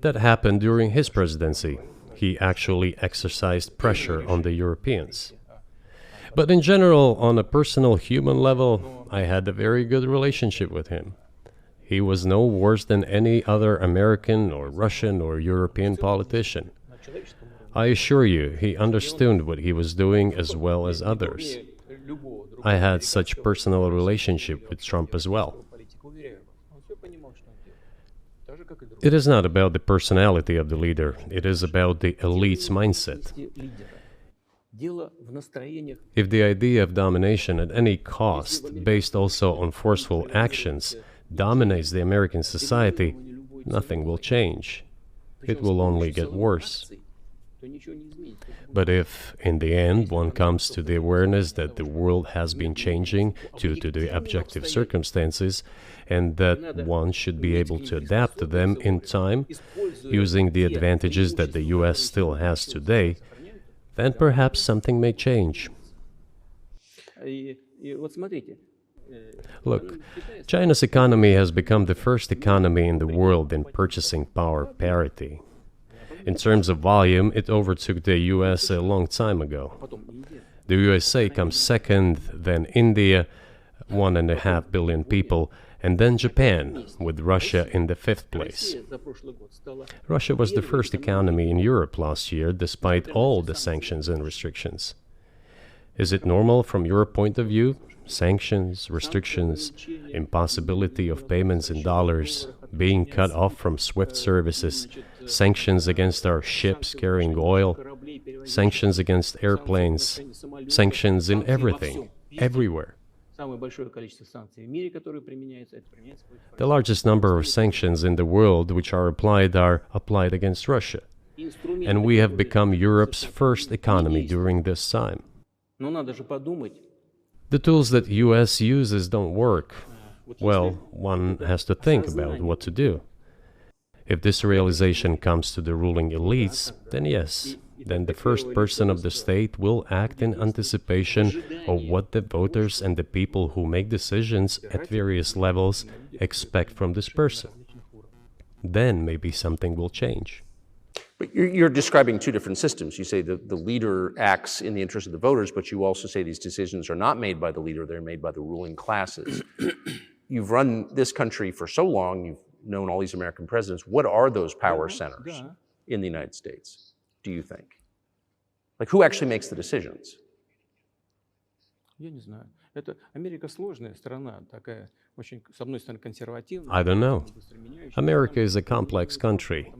That happened during his presidency. He actually exercised pressure on the Europeans. But in general, on a personal human level, I had a very good relationship with him. He was no worse than any other American or Russian or European politician. I assure you, he understood what he was doing as well as others. I had such personal relationship with Trump as well. It is not about the personality of the leader, it is about the elite's mindset. If the idea of domination at any cost, based also on forceful actions, dominates the American society, nothing will change. It will only get worse. But if, in the end, one comes to the awareness that the world has been changing due to the objective circumstances, and that one should be able to adapt to them in time, using the advantages that the US still has today, then perhaps something may change. Look, China's economy has become the first economy in the world in purchasing power parity. In terms of volume, it overtook the US a long time ago. The USA comes second, then India, 1.5 billion people, and then Japan, with Russia in the 5th place. Russia was the first economy in Europe last year, despite all the sanctions and restrictions. Is it normal from your point of view? Sanctions, restrictions, impossibility of payments in dollars, being cut off from SWIFT services, sanctions against our ships carrying oil, sanctions against airplanes, sanctions in everything, everywhere. The largest number of sanctions in the world which are applied against Russia. And we have become Europe's first economy during this time. The tools that US uses don't work. Well, one has to think about what to do. If this realization comes to the ruling elites, then yes, then the first person of the state will act in anticipation of what the voters and the people who make decisions at various levels expect from this person. Then maybe something will change. But you're describing two different systems. You say that the leader acts in the interest of the voters, but you also say these decisions are not made by the leader, they're made by the ruling classes. You've run this country for so long, you've known all these American presidents. What are those power centers in the United States, do you think? Like, who actually makes the decisions? I don't know. America is a complex country,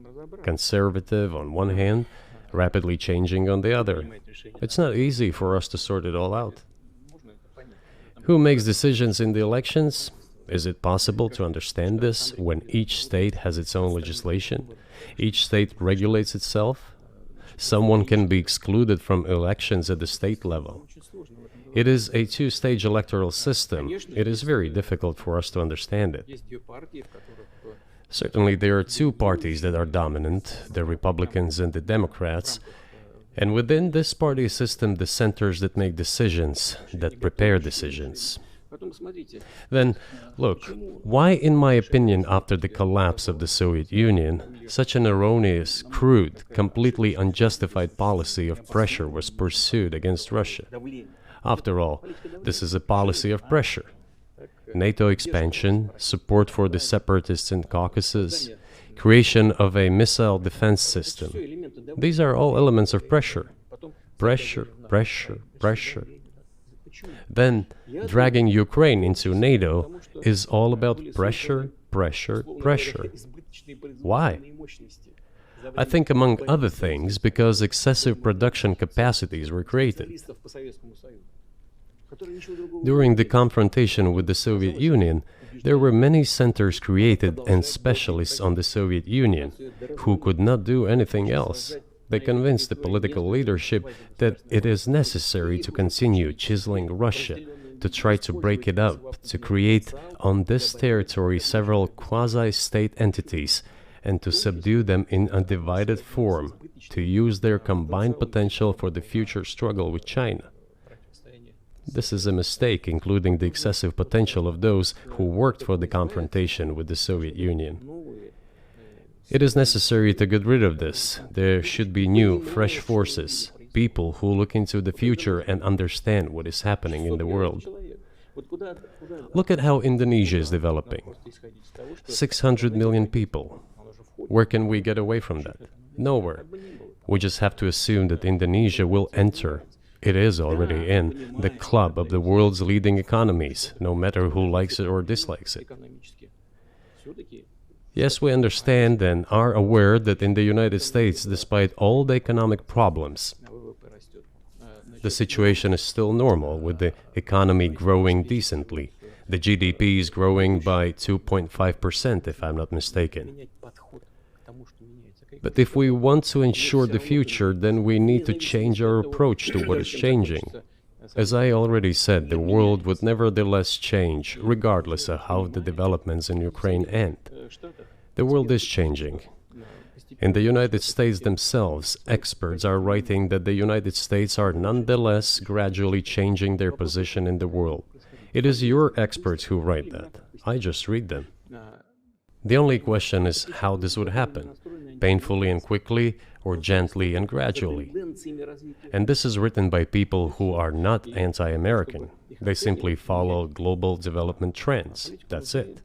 conservative on one hand, rapidly changing on the other. It's not easy for us to sort it all out. Who makes decisions in the elections? Is it possible to understand this when each state has its own legislation? Each state regulates itself? Someone can be excluded from elections at the state level. It is a two-stage electoral system. It is very difficult for us to understand it. Certainly, there are two parties that are dominant, the Republicans and the Democrats, and within this party system, the centers that make decisions, that prepare decisions. Then, look, why, in my opinion, after the collapse of the Soviet Union, such an erroneous, crude, completely unjustified policy of pressure was pursued against Russia? After all, this is a policy of pressure. NATO expansion, support for the separatists in Caucasus, creation of a missile defense system. These are all elements of pressure. Pressure, pressure, pressure. Then, dragging Ukraine into NATO is all about pressure, pressure, pressure. Why? I think, among other things, because excessive production capacities were created. During the confrontation with the Soviet Union, there were many centers created and specialists on the Soviet Union who could not do anything else. They convinced the political leadership that it is necessary to continue chiseling Russia, to try to break it up, to create on this territory several quasi-state entities, and to subdue them in a divided form, to use their combined potential for the future struggle with China. This is a mistake, including the excessive potential of those who worked for the confrontation with the Soviet Union. It is necessary to get rid of this. There should be new, fresh forces, people who look into the future and understand what is happening in the world. Look at how Indonesia is developing. 600 million people. Where can we get away from that? Nowhere. We just have to assume that Indonesia will enter. It is already in the club of the world's leading economies, no matter who likes it or dislikes it. Yes, we understand and are aware that in the United States, despite all the economic problems, the situation is still normal, with the economy growing decently. The GDP is growing by 2.5%, if I'm not mistaken. But if we want to ensure the future, then we need to change our approach to what is changing. As I already said, the world would nevertheless change, regardless of how the developments in Ukraine end. The world is changing. In the United States themselves, experts are writing that the United States are nonetheless gradually changing their position in the world. It is your experts who write that. I just read them. The only question is how this would happen, painfully and quickly, or gently and gradually. And this is written by people who are not anti-American. They simply follow global development trends. That's it.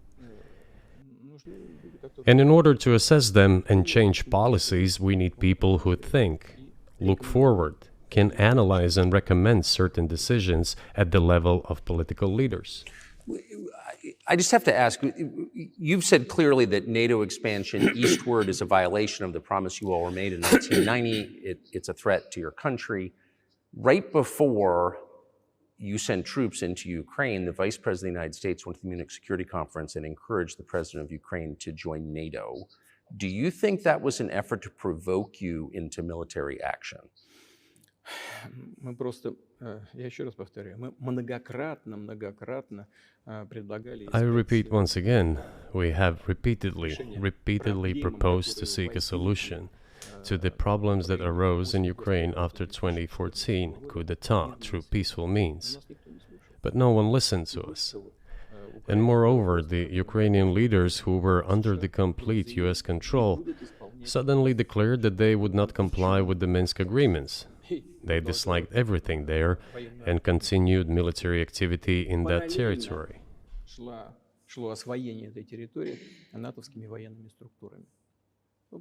And in order to assess them and change policies, we need people who think, look forward, can analyze and recommend certain decisions at the level of political leaders. I just have to ask, you've said clearly that NATO expansion eastward is a violation of the promise you all were made in 1990. It's a threat to your country. Right before you sent troops into Ukraine, the Vice President of the United States went to the Munich Security Conference and encouraged the President of Ukraine to join NATO. Do you think that was an effort to provoke you into military action? Мы просто, я еще раз повторяю, мы многократно предлагали... I repeat once again, we have repeatedly proposed to seek a solution to the problems that arose in Ukraine after 2014 coup d'etat through peaceful means. But no one listened to us. And moreover, the Ukrainian leaders who were under the complete US control suddenly declared that they would not comply with the Minsk agreements. They disliked everything there and continued military activity in that territory. Шло освоение этой территории натовскими военными структурами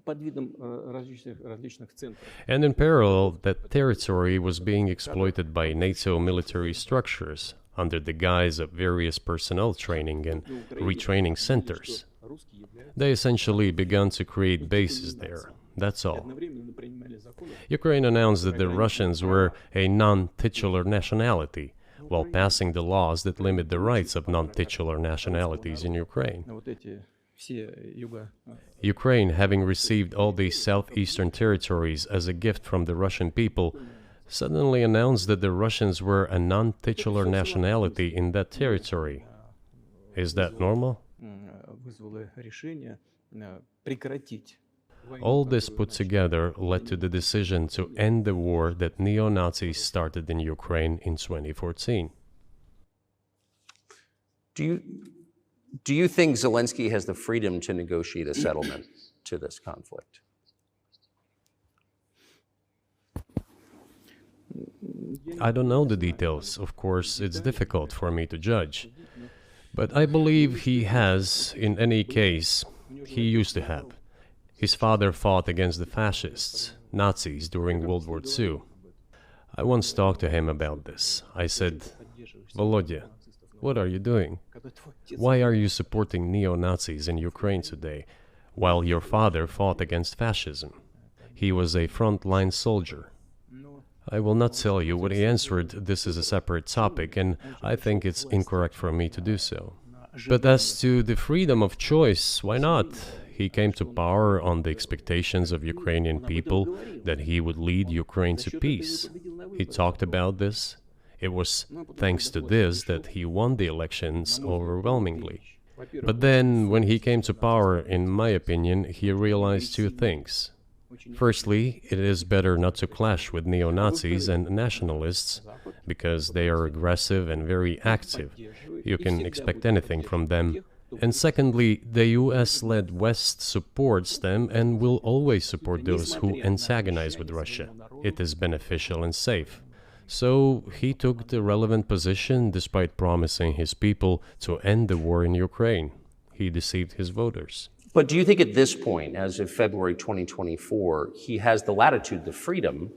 под видом различных центров. And in parallel, that territory was being exploited by NATO military structures under the guise of various personnel training and retraining centers. They essentially began to create bases there. That's all. Ukraine announced that the Russians were a non-titular nationality, while passing the laws that limit the rights of non-titular nationalities in Ukraine. Ukraine, having received all these southeastern territories as a gift from the Russian people, suddenly announced that the Russians were a non-titular nationality in that territory. Is that normal? All this put together led to the decision to end the war that neo-Nazis started in Ukraine in 2014. Do you think Zelensky has the freedom to negotiate a settlement to this conflict? I don't know the details. Of course, it's difficult for me to judge. But I believe he has, in any case, he used to have. His father fought against the fascists, Nazis, during World War II. I once talked to him about this. I said, Volodya, what are you doing? Why are you supporting neo-Nazis in Ukraine today, while your father fought against fascism? He was a front-line soldier. I will not tell you what he answered. This is a separate topic, and I think it's incorrect for me to do so. But as to the freedom of choice, why not? He came to power on the expectations of Ukrainian people that he would lead Ukraine to peace. He talked about this. It was thanks to this that he won the elections overwhelmingly. But then, when he came to power, in my opinion, he realized two things. Firstly, it is better not to clash with neo-Nazis and nationalists, because they are aggressive and very active. You can expect anything from them. And secondly, the US-led West supports them and will always support those who antagonize with Russia. It is beneficial and safe. So he took the relevant position despite promising his people to end the war in Ukraine. He deceived his voters. But do you think at this point, as of February 2024, he has the latitude, the freedom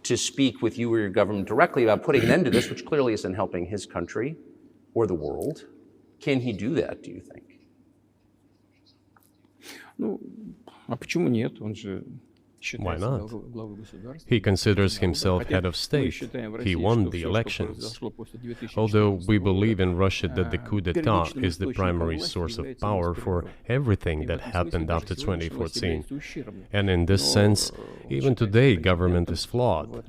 to speak with you or your government directly about putting an end to this, which clearly isn't helping his country or the world? Can he do that, do you think? Ну, а почему нет? Он же Why not? He considers himself head of state. He won the elections. Although we believe in Russia that the coup d'etat is the primary source of power for everything that happened after 2014. And in this sense, even today, government is flawed.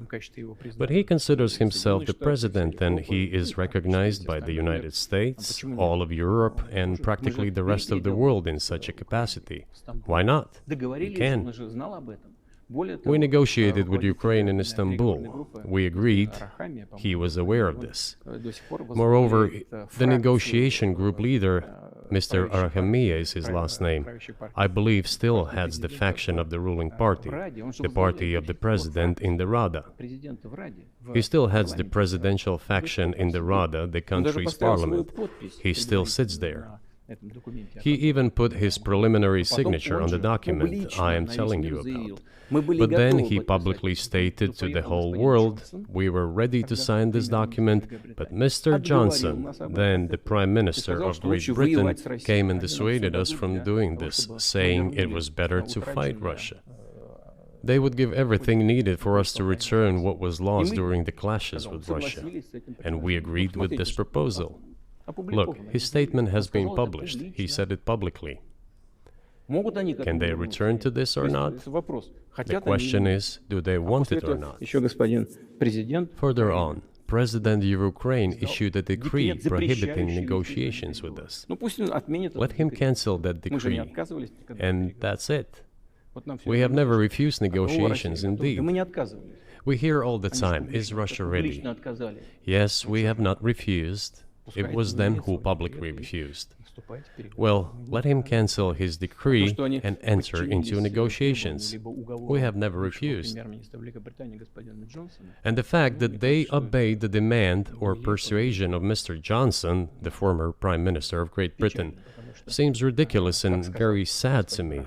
But he considers himself the president, and he is recognized by the United States, all of Europe, and practically the rest of the world in such a capacity. Why not? He can. We negotiated with Ukraine in Istanbul. We agreed. He was aware of this. Moreover, the negotiation group leader, Mr. Arachamia is his last name, I believe still heads the faction of the ruling party, the party of the president in the Rada. He still heads the presidential faction in the Rada, the country's parliament. He still sits there. He even put his preliminary signature on the document I am telling you about. But then he publicly stated to the whole world, we were ready to sign this document, but Mr. Johnson, then the Prime Minister of Great Britain, came and dissuaded us from doing this, saying it was better to fight Russia. They would give everything needed for us to return what was lost during the clashes with Russia. And we agreed with this proposal. Look, his statement has been published. He said it publicly. Can they return to this or not? The question is, do they want it or not? Further on, President of Ukraine issued a decree prohibiting negotiations with us. Let him cancel that decree, and that's it. We have never refused negotiations, indeed. We hear all the time, is Russia ready? Yes, we have not refused. It was them who publicly refused. Well, let him cancel his decree and enter into negotiations. We have never refused. And the fact that they obeyed the demand or persuasion of Mr. Johnson, the former Prime Minister of Great Britain, seems ridiculous and very sad to me.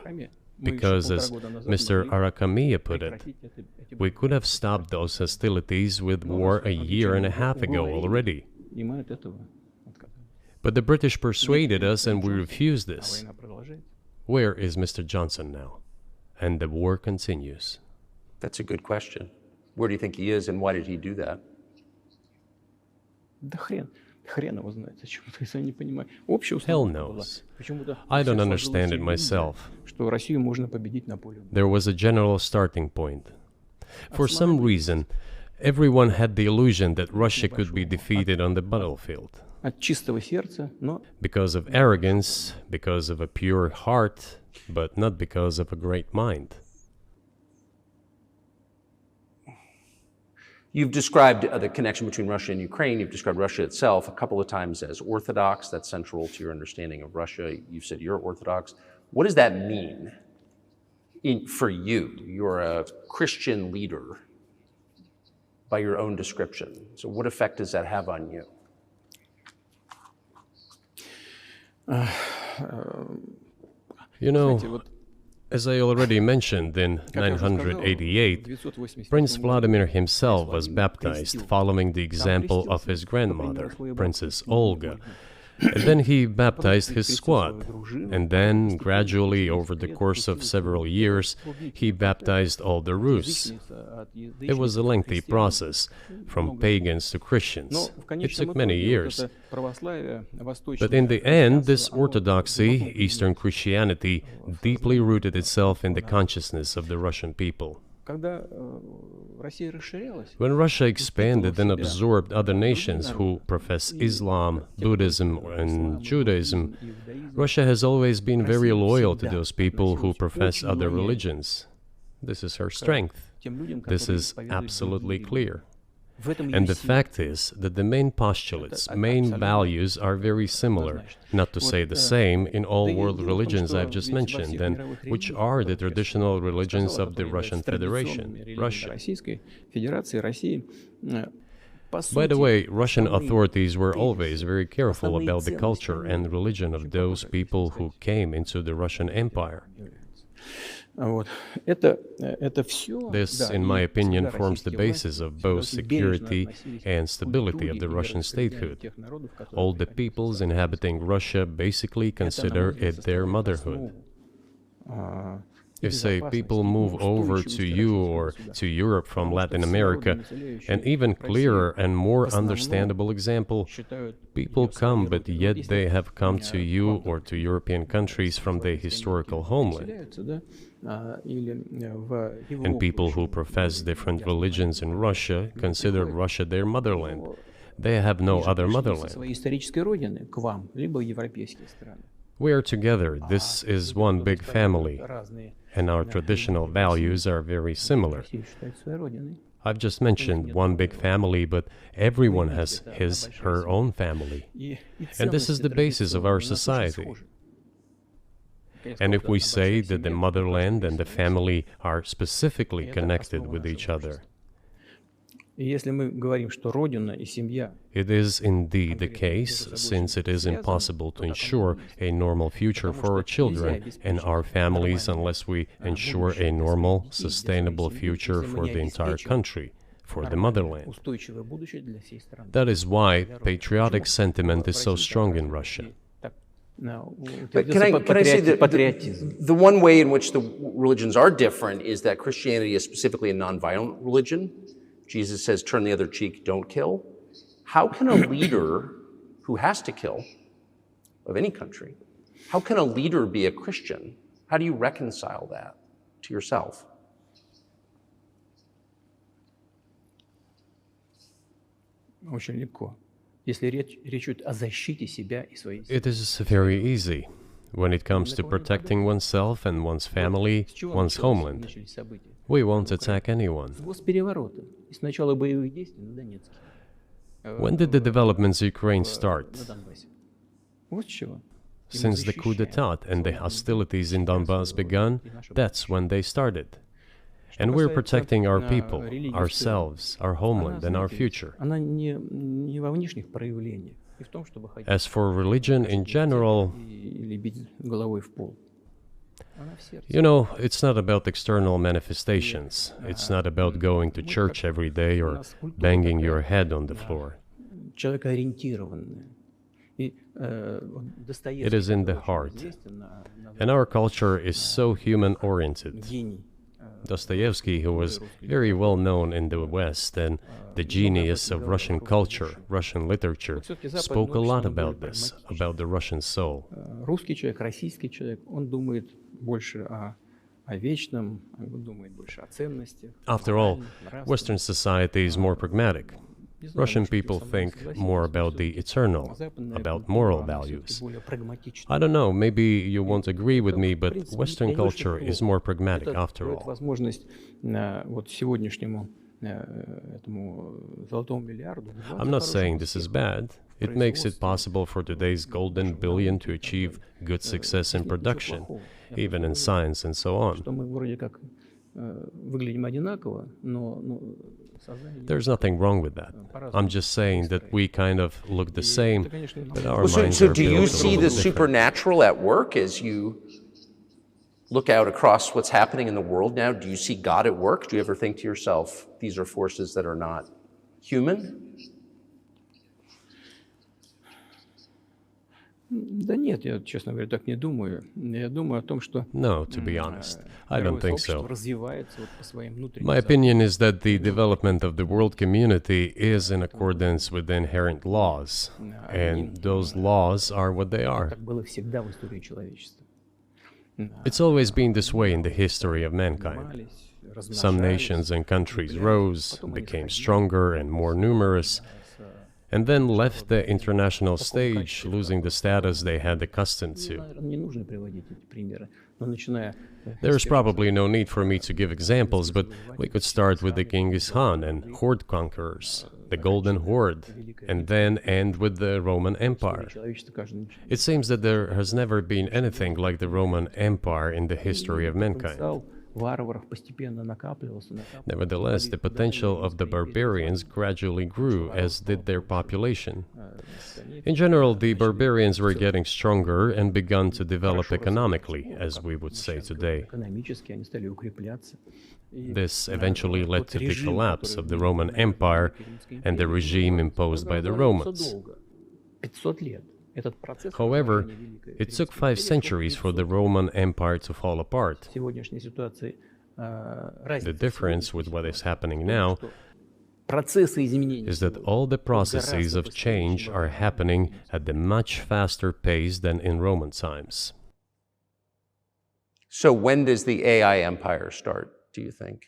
Because, as Mr. Arachamia put it, we could have stopped those hostilities with war a year and a half ago already. But the British persuaded us and we refused this. Where is Mr. Johnson now? And the war continues. That's a good question. Where do you think he is and why did he do that? Hell knows. I don't understand it myself. There was a general starting point. For some reason, everyone had the illusion that Russia could be defeated on the battlefield. Because of arrogance, because of a pure heart, but not because of a great mind. You've described the connection between Russia and Ukraine. You've described Russia itself a couple of times as orthodox. That's central to your understanding of Russia. You've said you're orthodox. What does that mean for you? You're a Christian leader by your own description. So what effect does that have on you? You know, as I already mentioned, in 988, Prince Vladimir himself was baptized following the example of his grandmother, Princess Olga. And then he baptized his squad. And then, gradually, over the course of several years, he baptized all the Rus. It was a lengthy process, from pagans to Christians. It took many years. But in the end, this orthodoxy, Eastern Christianity, deeply rooted itself in the consciousness of the Russian people. When Russia expanded and absorbed other nations who profess Islam, Buddhism, and Judaism, Russia has always been very loyal to those people who profess other religions. This is her strength. This is absolutely clear. And the fact is that the main postulates, main values are very similar, not to say the same, in all world religions I've just mentioned, and which are the traditional religions of the Russian Federation, Russia. By the way, Russian authorities were always very careful about the culture and religion of those people who came into the Russian Empire. This, in my opinion, forms the basis of both security and stability of the Russian statehood. All the peoples inhabiting Russia basically consider it their motherhood. If, say, people move over to you or to Europe from Latin America, an even clearer and more understandable example, people come, but yet they have come to you or to European countries from their historical homeland. And people who profess different religions in Russia consider Russia their motherland. They have no other motherland. We are together. This is one big family, and our traditional values are very similar. I've just mentioned one big family, but everyone has his, her own family. And this is the basis of our society. And if we say that the motherland and the family are specifically connected with each other, it is indeed the case, since it is impossible to ensure a normal future for our children and our families unless we ensure a normal, sustainable future for the entire country, for the motherland. That is why patriotic sentiment is so strong in Russia. But can I say that the one way in which the religions are different is that Christianity is specifically a nonviolent religion. Jesus says, turn the other cheek, don't kill. How can a leader who has to kill, of any country, how can a leader be a Christian? How do you reconcile that to yourself? It is very easy when it comes to protecting oneself and one's family, one's homeland. We won't attack anyone. When did the developments in Ukraine start? Since the coup d'etat and the hostilities in Donbass began, that's when they started. And we're protecting our people, ourselves, our homeland, and our future. As for religion in general, you know, it's not about external manifestations. It's not about going to church every day or banging your head on the floor. It is in the heart. And our culture is so human-oriented. Dostoevsky, who was very well known in the West and the genius of Russian culture, Russian literature, spoke a lot about this, about the Russian soul. After all, Western society is more pragmatic. Russian people think more about the eternal, about moral values. I don't know, maybe you won't agree with me, but Western culture is more pragmatic after all. I'm not saying this is bad. It makes it possible for today's golden billion to achieve good success in production, even in science and so on. There's nothing wrong with that. I'm just saying that we kind of look the same, but our minds are So do you see the supernatural at work as you look out across what's happening in the world now? Do you see God at work? Do you ever think to yourself, these are forces that are not human? No, to be honest, I don't think so. My opinion is that the development of the world community is in accordance with the inherent laws, and those laws are what they are. It's always been this way in the history of mankind. Some nations and countries rose, became stronger and more numerous, and then left the international stage, losing the status they had accustomed to. There is probably no need for me to give examples, but we could start with the Genghis Khan and horde conquerors, the Golden Horde, and then end with the Roman Empire. It seems that there has never been anything like the Roman Empire in the history of mankind. Nevertheless, the potential of the barbarians gradually grew, as did their population. In general, the barbarians were getting stronger and began to develop economically, as we would say today. This eventually led to the collapse of the Roman Empire and the regime imposed by the Romans. Этот процесс However, разложения Великой it took Римской 5 centuries for the Roman Empire to fall apart. в сегодняшней ситуации The разница difference with what is happening now процессы изменений is that all the processes of change are happening at a much faster pace than in Roman times. So when does the AI empire start, do you think?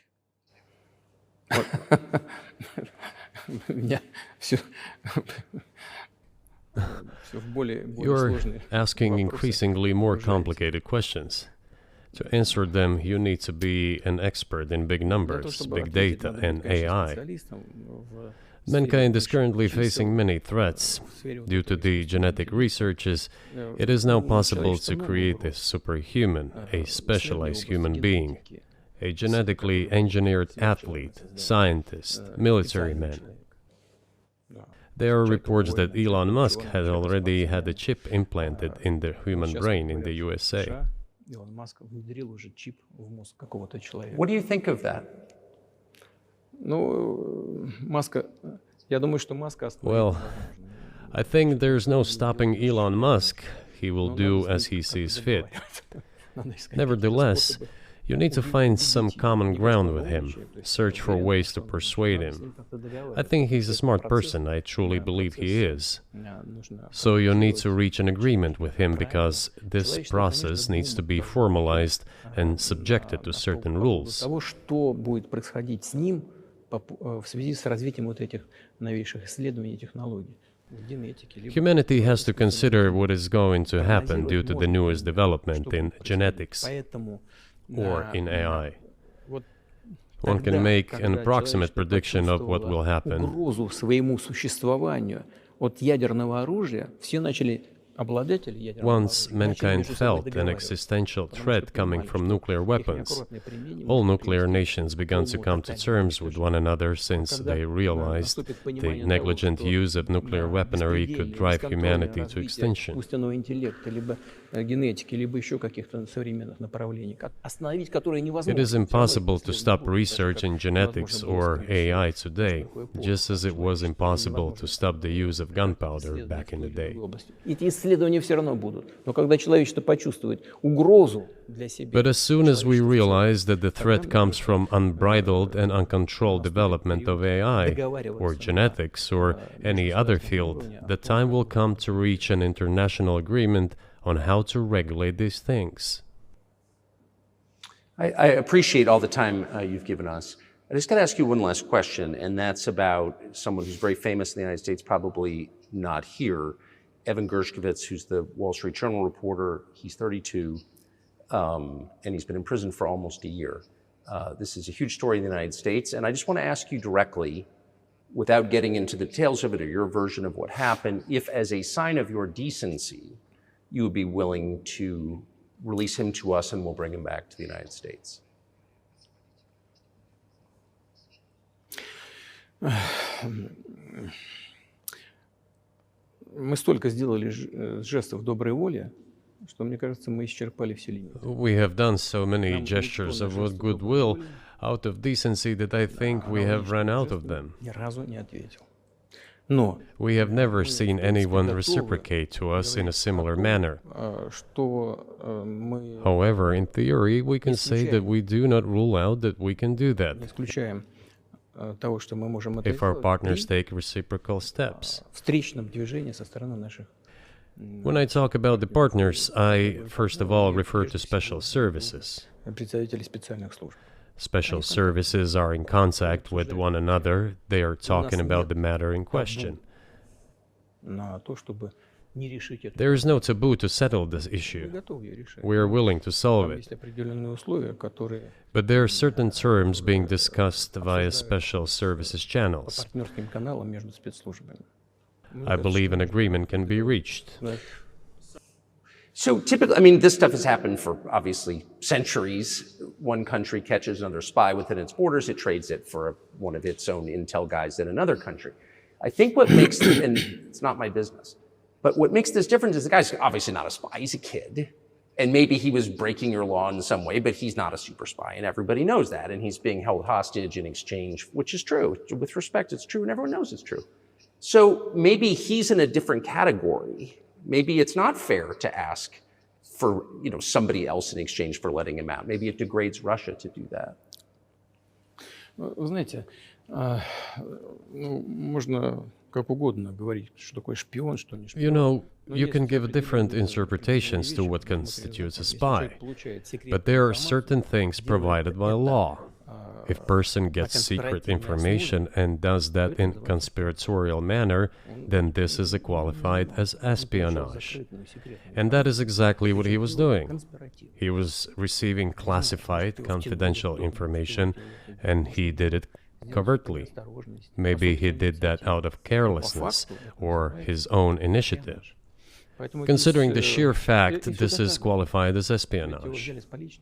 У меня всё в более You're сложные asking вопросы. increasingly more complicated questions. To answer them, you need to be an expert in big Для того, numbers, чтобы big ответить, data, надо быть, and конечно, AI. специалистом в Mankind is сфере currently очень facing сильно. many threats. В сфере вот Due to этой the genetic researches, it is now possible to человечество много create a угроз. superhuman, a specialized human being, генетики. a genetically engineered athlete, scientist, military man. There are reports that Elon Musk had already had a chip implanted in the human brain in the USA. США Илон Маск внедрил уже чип в мозг какого-то человека. What do you think of that? Ну, Маска, я думаю, что Маска остановить Well, невозможно. I think there's no stopping Elon Musk. He will do as he sees fit. Надо искать Nevertheless, способы. you need to find some common ground with him, search for ways to persuade him. I think he's a smart person, I truly believe he is. So you need to reach an agreement with him because this process needs to be formalized and subjected to certain rules. Того, что будет происходить с ним в связи с развитием вот этих новейших исследований и технологий. В генетике, либо Humanity has to consider what is going to happen due to the newest development in genetics Поэтому or in AI. вот One тогда, can make an когда approximate человечество prediction of what will почувствовало happen. угрозу своему существованию от ядерного оружия, все начали обладатели ядерного Once оружия начали mankind между собой felt an договариваться. existential Потому что threat coming понимали, from что nuclear их weapons, неаккуратное применение all может nuclear привести nations began to come to terms with one another since they realized the negligent use of nuclear weaponry could drive humanity to extinction. Искусственного интеллекта, либо генетики, либо еще каких-то современных направлений, остановить которые невозможно. It is impossible to stop research in genetics or AI today, just as it was impossible to stop the use of gunpowder back in the day. Эти исследования все равно будут. Но когда человечество почувствует угрозу для себя, But as soon as we realize that the threat comes from unbridled and uncontrolled development of AI, or genetics, or any other field, the time will come to reach an international agreement on how to regulate these things. I appreciate all the time you've given us. I just got to ask you one last question, and that's about someone who's very famous in the United States, probably not here, Evan Gershkovich, who's the Wall Street Journal reporter. He's 32, and he's been in prison for almost a year. This is a huge story in the United States, and I just want to ask you directly, without getting into the details of it or your version of what happened, if as a sign of your decency, you would be willing to release him to us and we'll bring him back to the United States. мы столько сделали жестов доброй воли, что, мне кажется, мы исчерпали все лимиты. We have done so many gestures of goodwill out of decency that I think we have run out of them. Ни разу не ответил. Но We have never seen anyone reciprocate to us in a similar manner. что мы However, in theory, we can say that we do not rule out that we can do не that исключаем того, что мы можем это if our сделать partners при take reciprocal steps. встречном движении со стороны наших When I talk about the partners, I first of all refer to special services. представителей специальных служб. Special services are in contact with one another. They are talking about the matter in question. На то, чтобы не решить это. There is no taboo to settle this Мы issue. готовы ее решать. We are willing to solve Там it. есть определенные условия, которые But there are certain terms being discussed via special services по channels. партнерским каналам между спецслужбами. I believe an agreement can be reached. So typically, I mean, this stuff has happened for obviously centuries. One country catches another spy within its borders, it trades it for one of its own intel guys in another country. I think what makes, and it's not my business, but what makes this different is the guy's obviously not a spy, he's a kid. And maybe he was breaking your law in some way, but he's not a super spy, and everybody knows that. And he's being held hostage in exchange, which is true. With respect, it's true, and everyone knows it's true. So maybe he's in a different category maybe it's not fair to ask for somebody else in exchange for letting him out. Maybe it degrades Russia to do that. Вы знаете, можно как угодно говорить, что такое шпион, что не шпион. You know, you can give different interpretations to what constitutes a spy, but there are certain things provided by law. If person gets secret information and does that in conspiratorial manner, then this is qualified as espionage. And that is exactly what he was doing. He was receiving classified, confidential information, and he did it covertly. Maybe he did that out of carelessness or his own initiative. Considering the sheer fact, this is qualified as espionage.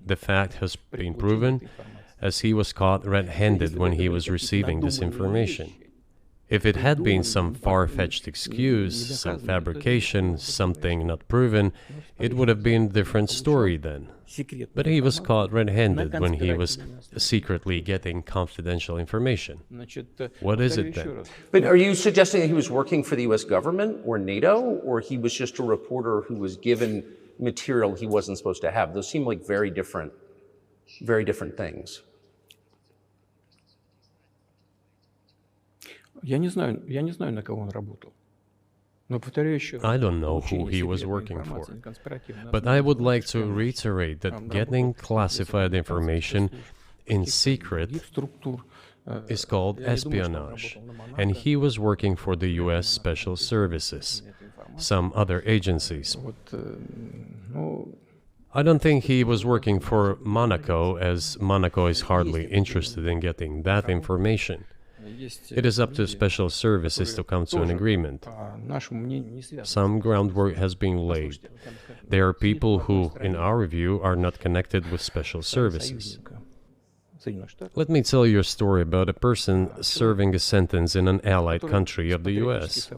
The fact has been proven, as he was caught red-handed when he was receiving this information. If it had been some far-fetched excuse, some fabrication, something not proven, it would have been a different story then. But he was caught red-handed when he was secretly getting confidential information. What is it then? But are you suggesting that he was working for the US government or NATO, or he was just a reporter who was given material he wasn't supposed to have? Those seem like very different things. Я не знаю, на кого он работал. Но повторяю еще раз. I don't know who he was working for, but I would like to reiterate that getting classified information in secret is called espionage, and he was working for the US Special Services, some other agencies. I don't think he was working for Monaco, as Monaco is hardly interested in getting that information. It is up to special services to come to an agreement. Some groundwork has been laid. There are people who, in our view, are not connected with special services. Let me tell you a story about a person serving a sentence in an allied country of the US.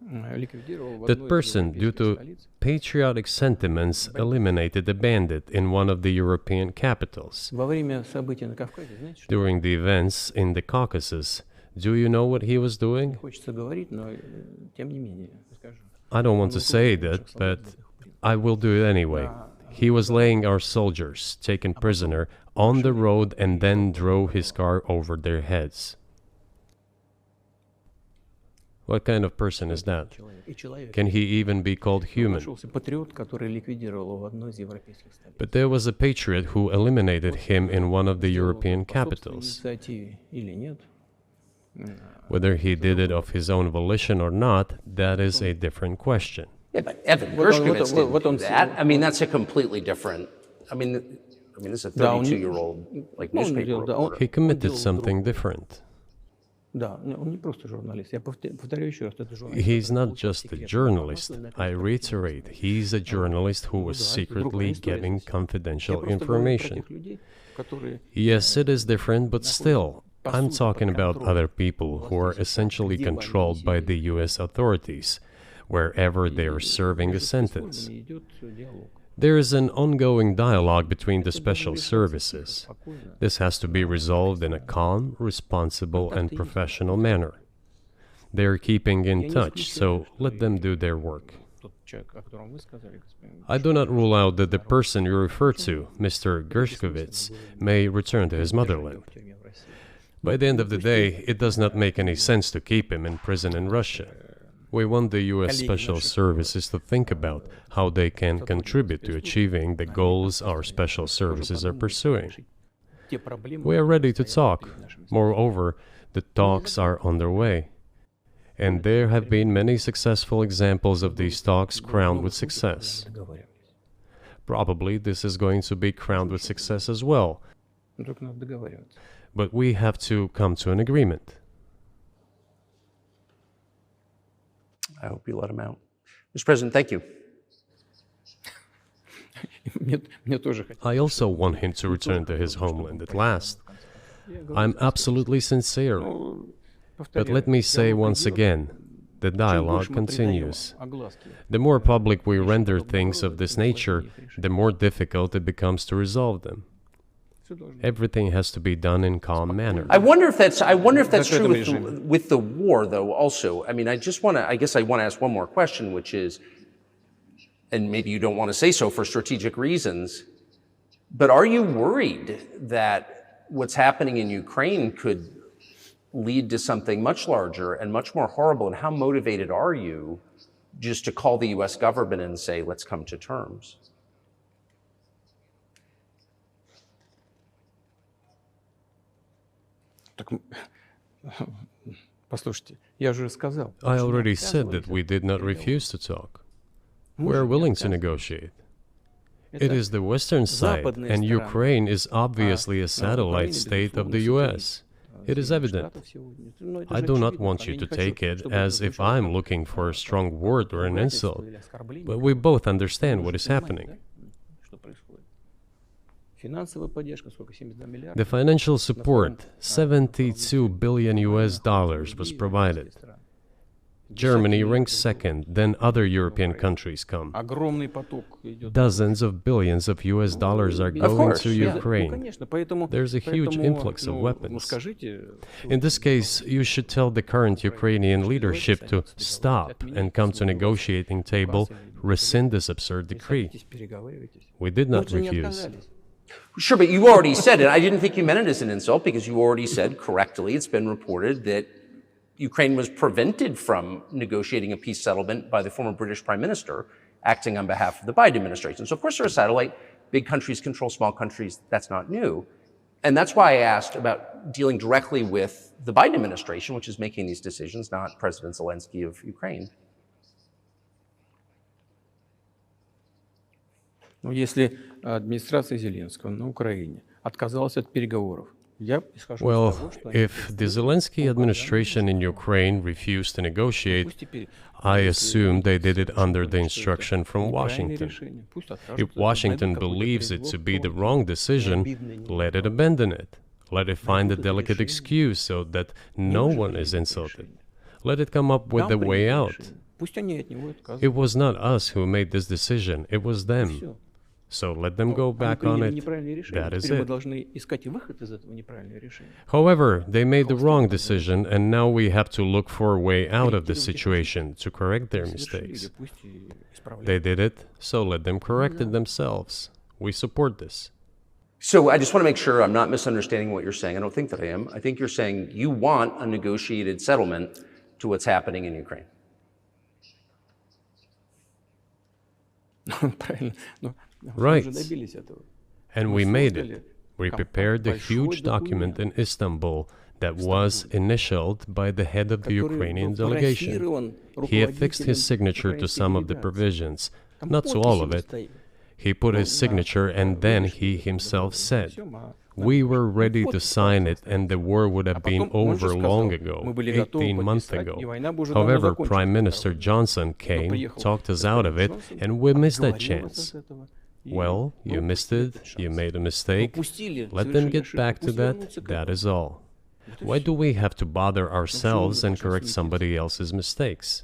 That person, due to patriotic sentiments, eliminated a bandit in one of the European capitals. During the events in the Caucasus, do you know what he was doing? I don't want to say that, but I will do it anyway. He was laying our soldiers, taken prisoner, on the road and then drove his car over their heads. What kind of person is that? Can he even be called human? But there was a patriot who eliminated him in one of the European capitals. Whether he did it of his own volition or not, that is a different question. Yeah, but Evan Gershkovich didn't do that. I mean, that's a completely different. I mean, this is a 32-year-old newspaper reporter. He committed something different. He's not just a journalist. I reiterate, he's a journalist who was secretly getting confidential information. Yes, it is different, but still, I'm talking about other people who are essentially controlled by the US authorities, wherever they are serving a sentence. There is an ongoing dialogue between the special services. This has to be resolved in a calm, responsible, and professional manner. They are keeping in touch, so let them do their work. I do not rule out that the person you refer to, Mr. Gershkovich, may return to his motherland. By the end of the day, it does not make any sense to keep him in prison in Russia. We want the US Special Services to think about how they can contribute to achieving the goals our special services are pursuing. We are ready to talk. Moreover, the talks are underway. And there have been many successful examples of these talks crowned with success. Probably this is going to be crowned with success as well. But we have to come to an agreement. I hope you let him out. Mr. President, thank you. I also want him to return to his homeland at last. I'm absolutely sincere. But let me say once again, the dialogue continues. The more public we render things of this nature, the more difficult it becomes to resolve them. Everything has to be done in calm manner. I wonder if that's true with the war, though. Also, I mean, I guess I want to ask one more question, which is, and maybe you don't want to say so for strategic reasons, but are you worried that what's happening in Ukraine could lead to something much larger and much more horrible? And how motivated are you just to call the U.S. government and say, let's come to terms? I already said that we did not refuse to talk. We are willing to negotiate. It is the Western side, and Ukraine is obviously a satellite state of the US. It is evident. I do not want you to take it as if I'm looking for a strong word or an insult, but we both understand what is happening. The financial support, $72 billion was provided. Germany ranks second, then other European countries come. Dozens of billions of US dollars are going to Ukraine. There's a huge influx of weapons. In this case, you should tell the current Ukrainian leadership to stop and come to negotiating table, rescind this absurd decree. We did not refuse. Sure, but you already said it. I didn't think you meant it as an insult because you already said correctly, it's been reported that Ukraine was prevented from negotiating a peace settlement by the former British Prime Minister acting on behalf of the Biden administration. So of course they're a satellite. Big countries control small countries. That's not new. And that's why I asked about dealing directly with the Biden administration, which is making these decisions, not President Zelensky of Ukraine. Если администрация Зеленского на Украине отказалась от переговоров, well, if the Zelensky administration in Ukraine refused to negotiate, I assume they did it under the instruction from Washington. If Washington believes it to be the wrong decision, let it abandon it. Let it find a delicate excuse so that no one is insulted. Let it come up with a way out. It was not us who made this decision, it was them. So let them go back on it. That is it. However, they made the wrong decision, and now we have to look for a way out of the situation to correct their mistakes. They did it, so let them correct it themselves. We support this. So I just want to make sure I'm not misunderstanding what you're saying. I don't think that I am. I think you're saying you want a negotiated settlement to what's happening in Ukraine. Right. And we made it. We prepared a huge document in Istanbul that was initialed by the head of the Ukrainian delegation. He affixed his signature to some of the provisions, not to all of it. He put his signature and then he himself said, we were ready to sign it and the war would have been over long ago, 18 months ago. However, Prime Minister Johnson came, talked us out of it, and we missed that chance. Well, you missed it, you made a mistake. Let them get back to that, that is all. Why do we have to bother ourselves and correct somebody else's mistakes?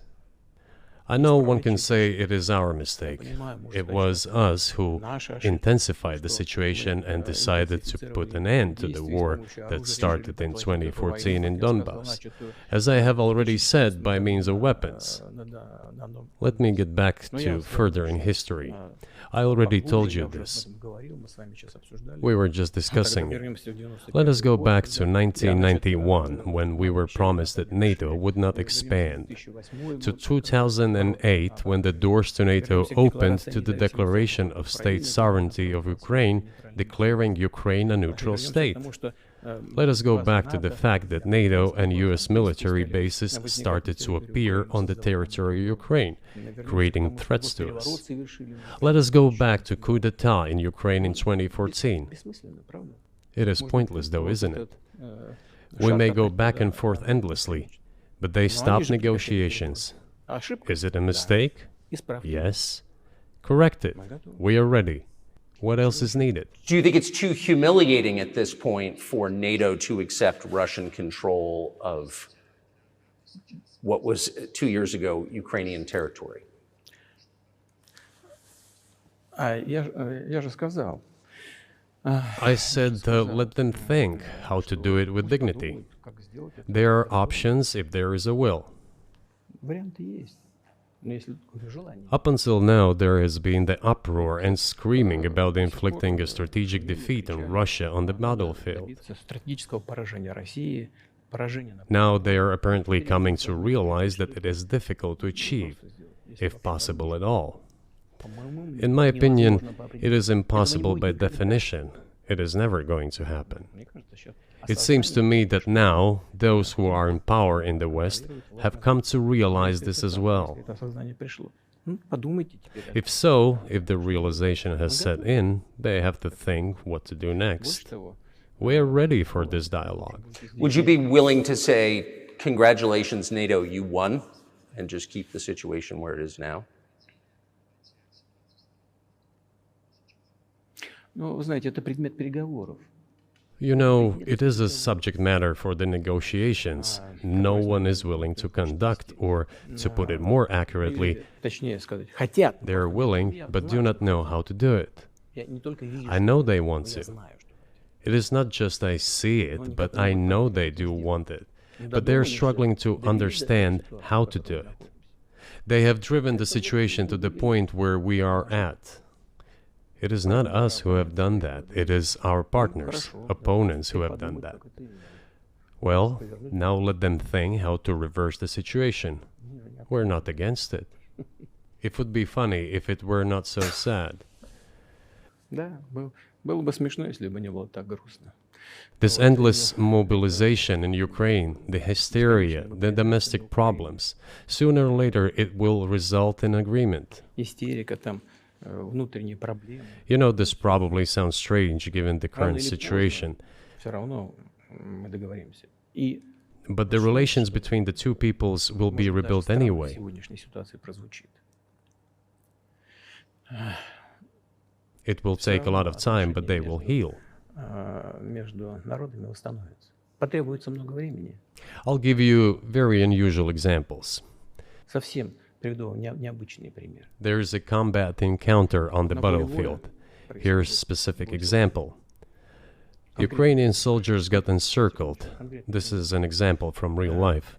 I know one can say it is our mistake. It was us who intensified the situation and decided to put an end to the war that started in 2014 in Donbass, as I have already said, by means of weapons. Let me get back to further in history. I already told you this. We were just discussing it. Let us go back to 1991, when we were promised that NATO would not expand, to 2008, when the doors to NATO opened to the declaration of state sovereignty of Ukraine, declaring Ukraine a neutral state. Let us go back to the fact that NATO and US military bases started to appear on the territory of Ukraine, creating threats to us. Let us go back to coup d'etat in Ukraine in 2014. It is pointless though, isn't it? We may go back and forth endlessly, but they stopped negotiations. Is it a mistake? Yes. Correct it. We are ready. What else is needed? Do you think it's too humiliating at this point for NATO to accept Russian control of what was 2 years ago Ukrainian territory? Я же сказал, I said, let them think how to do it with dignity. There are options if there is a will. Варианты есть. Но если такое желание. Up until now, there has been the uproar and screaming about inflicting a strategic defeat on Russia on the battlefield. Стратегического поражения России, поражения на Now they are apparently coming to realize that it is difficult to achieve, if possible at all. In my opinion, it is impossible by definition. It is never going to happen. It seems to me that now, those who are in power in the West have come to realize this as well. это осознание пришло. Подумайте теперь. If so, if the realization has set in, they have to think what to do next. Того, We are ready for this dialogue. Would you be willing to say, congratulations, NATO, you won, and just keep the situation where it is now? Ну, вы знаете, это предмет переговоров. You know, it is a subject matter for the negotiations. No one is willing to conduct, or, to put it more accurately, Точнее сказать, хотят. they are willing but do not know how to do it. Я не только вижу, I know they want я to. знаю, что It is not just I see it, but I know they do want it. But they are struggling to understand how to do it. They have driven the situation to the point where we are at. It is not us who have done that. It is our partners, opponents who have done that. Well, now let them think how to reverse the situation. We're not against it. It would be funny if it were not so sad. Да, было бы смешно, если бы не было так грустно. This endless mobilization in Ukraine, the hysteria, the domestic problems, sooner or later it will result in agreement. Истерика, там, внутренние проблемы. You know, this probably sounds strange given the current situation, Все равно мы договоримся. И but the relations between the two peoples will be может, даже rebuilt странно в anyway. сегодняшней ситуации прозвучит. It will take a lot of time, but they will heal. Между народами восстановится. Потребуется много времени. I'll give you very unusual examples. Совсем приведу вам необычный пример. There is a combat encounter on the battlefield. Here's a specific example. Ukrainian soldiers got encircled. This is an example from real life.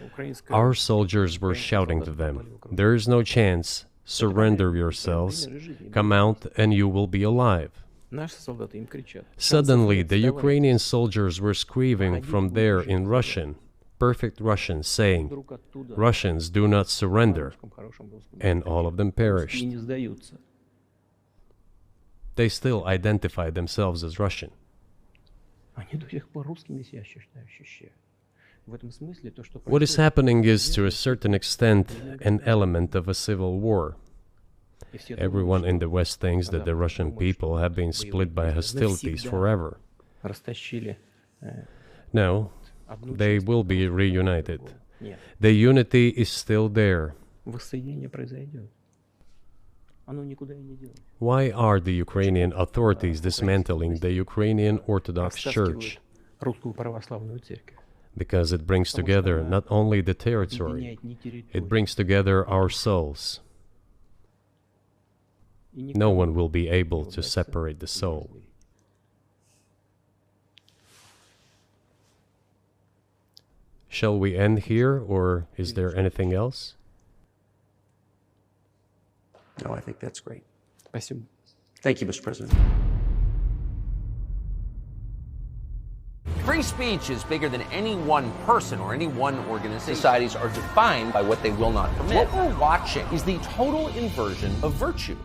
Украинская Our soldiers were shouting to them, "There is no chance. Surrender yourselves. Come out and you will be alive." Наши солдаты им кричат. Suddenly, the Ukrainian soldiers were screaming from there in Russian, perfect Russian, saying, Вдруг оттуда "Russians, do not surrender." на хорошем русском And all of them и perished. не сдаются. They still identified themselves as Russian. Они до сих пор русскими себя ощущают. В этом смысле то, что What is происходит, happening is, to a certain extent, an element of a civil war. и все Everyone думают, in the West thinks that the Russian people have been split by hostilities forever. что растащили No, одну they часть. will be reunited. Нет, The unity is still there. воссоединение произойдет. Оно никуда и не делось. Why are the Ukrainian authorities dismantling the Ukrainian Orthodox Church? Растаскивают русскую православную церковь. Because it brings together not only the territory, Объединяет не территорию. it brings together our souls. И никто No one will be able to separate the soul. Shall we end here, or is there anything else? No, I think that's great. Спасибо. Thank you, Mr. President. Free speech is bigger than any one person or any one organization. Societies are defined by what they will not permit. What we're watching is the total inversion of virtue.